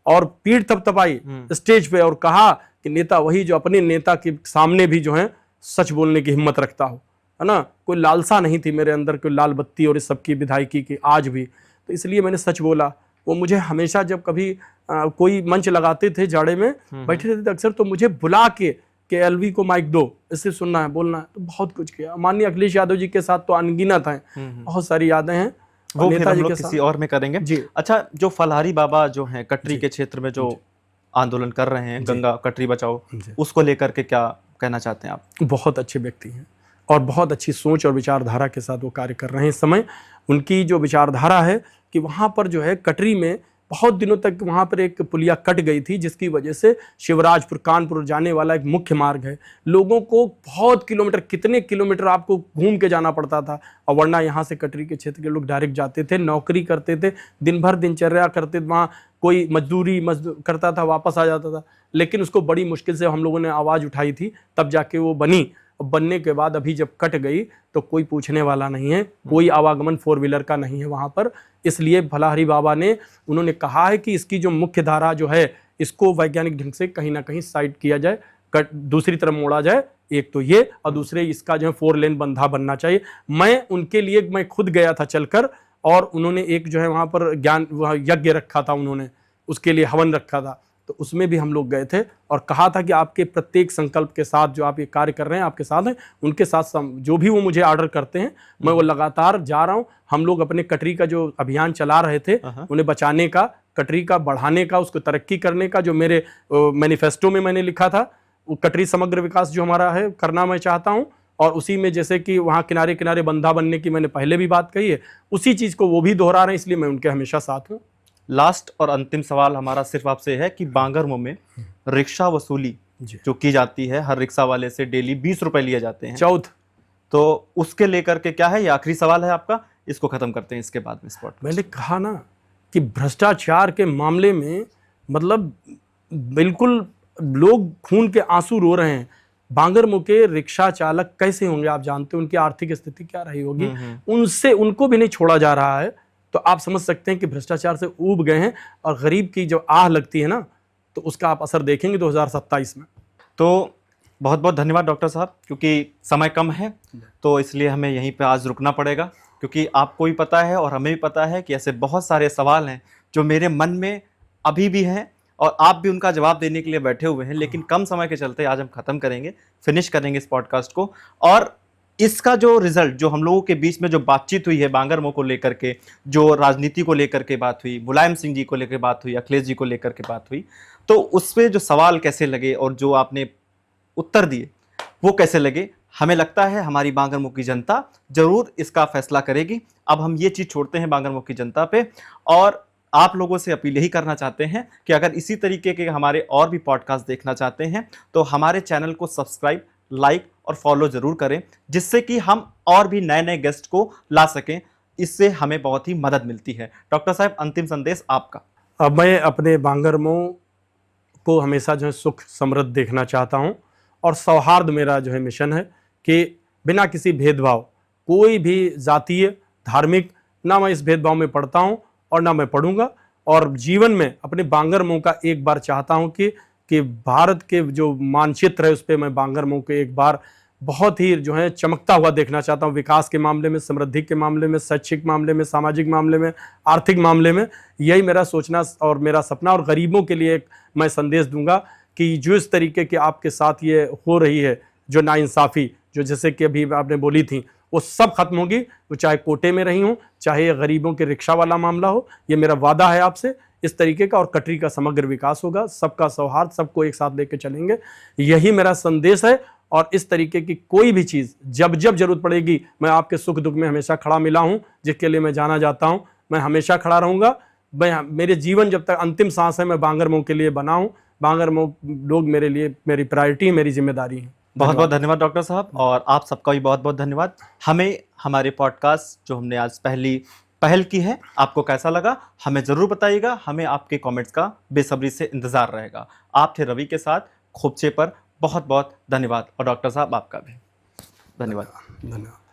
और पीठ थपथपाई स्टेज पे और कहा कि नेता वही जो अपने नेता के सामने भी जो है सच बोलने की हिम्मत रखता हो, है ना। कोई लालसा नहीं थी मेरे अंदर, कोई लाल बत्ती और इस सब की विधायकी की आज भी, तो इसलिए मैंने सच बोला। वो मुझे हमेशा जब कभी कोई मंच लगाते थे, जाड़े में बैठे रहते थे अक्सर, तो मुझे बुला के एलवी को माइक दो, इससे सुनना है, बोलना है, तो बहुत कुछ किया। माननीय अखिलेश यादव जी के साथ तो अनगिनत हैं, बहुत सारी यादें हैं, वो फिर हम लोग किसी और में करेंगे जी। अच्छा, जो फलहारी बाबा जो हैं कटरी के क्षेत्र में जो आंदोलन कर रहे हैं, गंगा कटरी बचाओ, उसको लेकर के क्या कहना चाहते हैं आप? बहुत अच्छे व्यक्ति हैं और बहुत अच्छी सोच और विचारधारा के साथ वो कार्य कर रहे हैं। इस समय उनकी जो विचारधारा है कि वहाँ पर जो है कटरी में बहुत दिनों तक वहाँ पर एक पुलिया कट गई थी, जिसकी वजह से शिवराजपुर कानपुर जाने वाला एक मुख्य मार्ग है, लोगों को बहुत किलोमीटर, कितने किलोमीटर आपको घूम के जाना पड़ता था, और वरना यहाँ से कटरी के क्षेत्र के लोग डायरेक्ट जाते थे, नौकरी करते थे, दिन भर दिनचर्या करते थे, वहाँ कोई मजदूरी करता था, वापस आ जाता था। लेकिन उसको बड़ी मुश्किल से हम लोगों ने आवाज़ उठाई थी, तब जाके वो बनी। बनने के बाद अभी जब कट गई तो कोई पूछने वाला नहीं है, कोई आवागमन 4 व्हीलर का नहीं है वहाँ पर। इसलिए फलाहरी बाबा ने, उन्होंने कहा है कि इसकी जो मुख्य धारा जो है, इसको वैज्ञानिक ढंग से कहीं ना कहीं साइड किया जाए, दूसरी तरफ मोड़ा जाए। एक तो ये, और दूसरे इसका जो है 4 लेन बंधा बनना चाहिए। मैं उनके लिए, मैं खुद गया था चलकर, और उन्होंने एक जो है वहाँ पर ज्ञान यज्ञ रखा था, उन्होंने उसके लिए हवन रखा था, तो उसमें भी हम लोग गए थे और कहा था कि आपके प्रत्येक संकल्प के साथ जो आप ये कार्य कर रहे हैं, आपके साथ हैं, उनके साथ जो भी वो मुझे ऑर्डर करते हैं, मैं वो लगातार जा रहा हूँ। हम लोग अपने कटरी का जो अभियान चला रहे थे, उन्हें बचाने का, कटरी का बढ़ाने का, उसको तरक्की करने का, जो मेरे मैनिफेस्टो में मैंने लिखा था, वो कटरी समग्र विकास जो हमारा है करना मैं चाहता हूँ। और उसी में जैसे कि वहाँ किनारे किनारे बंधा बनने की मैंने पहले भी बात कही है, उसी चीज़ को वो भी दोहरा रहे हैं, इसलिए मैं उनके हमेशा साथ हूँ। लास्ट और अंतिम सवाल हमारा सिर्फ आपसे है कि बांगरमो में रिक्शा वसूली जो की जाती है, हर रिक्शा वाले से डेली 20 रुपए लिए जाते हैं, चौथ, तो उसके लेकर के क्या है? ये आखिरी सवाल है आपका, इसको खत्म करते हैं, इसके बाद में स्पॉट। मैंने कहा ना कि भ्रष्टाचार के मामले में मतलब बिल्कुल लोग खून के आंसू रो रहे हैं। बांगरमो के रिक्शा चालक कैसे होंगे आप जानते हैं, उनकी आर्थिक स्थिति क्या रही होगी, उनसे उनको भी नहीं छोड़ा जा रहा है। तो आप समझ सकते हैं कि भ्रष्टाचार से ऊब गए हैं, और गरीब की जब आह लगती है ना, तो उसका आप असर देखेंगे 2027 में। तो बहुत बहुत धन्यवाद डॉक्टर साहब, क्योंकि समय कम है तो इसलिए हमें यहीं पे आज रुकना पड़ेगा, क्योंकि आपको भी पता है और हमें भी पता है कि ऐसे बहुत सारे सवाल हैं जो मेरे मन में अभी भी हैं, और आप भी उनका जवाब देने के लिए बैठे हुए हैं, लेकिन कम समय के चलते आज हम खत्म करेंगे, फिनिश करेंगे इस पॉडकास्ट को। और इसका जो रिजल्ट, जो हम लोगों के बीच में जो बातचीत हुई है बांगरमो को लेकर के, जो राजनीति को लेकर के बात हुई, मुलायम सिंह जी को लेकर बात हुई, अखिलेश जी को लेकर के बात हुई, तो उसपे जो सवाल कैसे लगे और जो आपने उत्तर दिए वो कैसे लगे, हमें लगता है हमारी बांगरमो की जनता जरूर इसका फैसला करेगी। अब हम ये चीज़ छोड़ते हैं बांगरमो की जनता पे, और आप लोगों से अपील यही करना चाहते हैं कि अगर इसी तरीके के हमारे और भी पॉडकास्ट देखना चाहते हैं तो हमारे चैनल को सब्सक्राइब, लाइक और फॉलो जरूर करें, जिससे कि हम और भी नए नए गेस्ट को ला सकें। इससे हमें बहुत ही मदद मिलती है। डॉक्टर साहब, अंतिम संदेश आपका। अब मैं अपने बांगरमो को हमेशा जो है सुख समृद्ध देखना चाहता हूं, और सौहार्द मेरा जो है मिशन है कि बिना किसी भेदभाव, कोई भी जातीय, धार्मिक, ना मैं इस भेदभाव में पड़ता हूं और ना मैं पढ़ूंगा। और जीवन में अपने बांगरमो का एक बार चाहता हूं कि भारत के जो मानचित्र है उस पर मैं बांगरमो को एक बार बहुत ही जो है चमकता हुआ देखना चाहता हूँ, विकास के मामले में, समृद्धि के मामले में, शैक्षिक मामले में, सामाजिक मामले में, आर्थिक मामले में। यही मेरा सोचना और मेरा सपना। और गरीबों के लिए एक मैं संदेश दूंगा कि जो इस तरीके के आपके साथ ये हो रही है, जो नाइंसाफ़ी, जो जैसे कि अभी आपने बोली थी, वो सब खत्म होगी। वो चाहे कोटे में रही हूँ, चाहे ये गरीबों के रिक्शा वाला मामला हो। ये मेरा वादा है आपसे इस तरीके का। और कटरी का समग्र विकास होगा, सबका सौहार्द, सबको एक साथ लेकर चलेंगे, यही मेरा संदेश है। और इस तरीके की कोई भी चीज़ जब जब जरूरत पड़ेगी, मैं आपके सुख दुख में हमेशा खड़ा मिला हूँ, जिसके लिए मैं जाना जाता हूँ। मैं हमेशा खड़ा रहूँगा। मैं मेरे जीवन जब तक अंतिम सांस है, मैं बांगरमऊ के लिए बना हूँ। बांगरमऊ लोग मेरे लिए मेरी प्रायोरिटी, मेरी जिम्मेदारी है। बहुत बहुत धन्यवाद डॉक्टर साहब, और आप सबका भी बहुत बहुत धन्यवाद। हमें हमारे पॉडकास्ट जो हमने आज पहल की है, आपको कैसा लगा हमें ज़रूर बताइएगा। हमें आपके कमेंट्स का बेसब्री से इंतज़ार रहेगा। आप थे रवि के साथ खोपचे पर। बहुत बहुत धन्यवाद। और डॉक्टर साहब आपका भी धन्यवाद। धन्यवाद।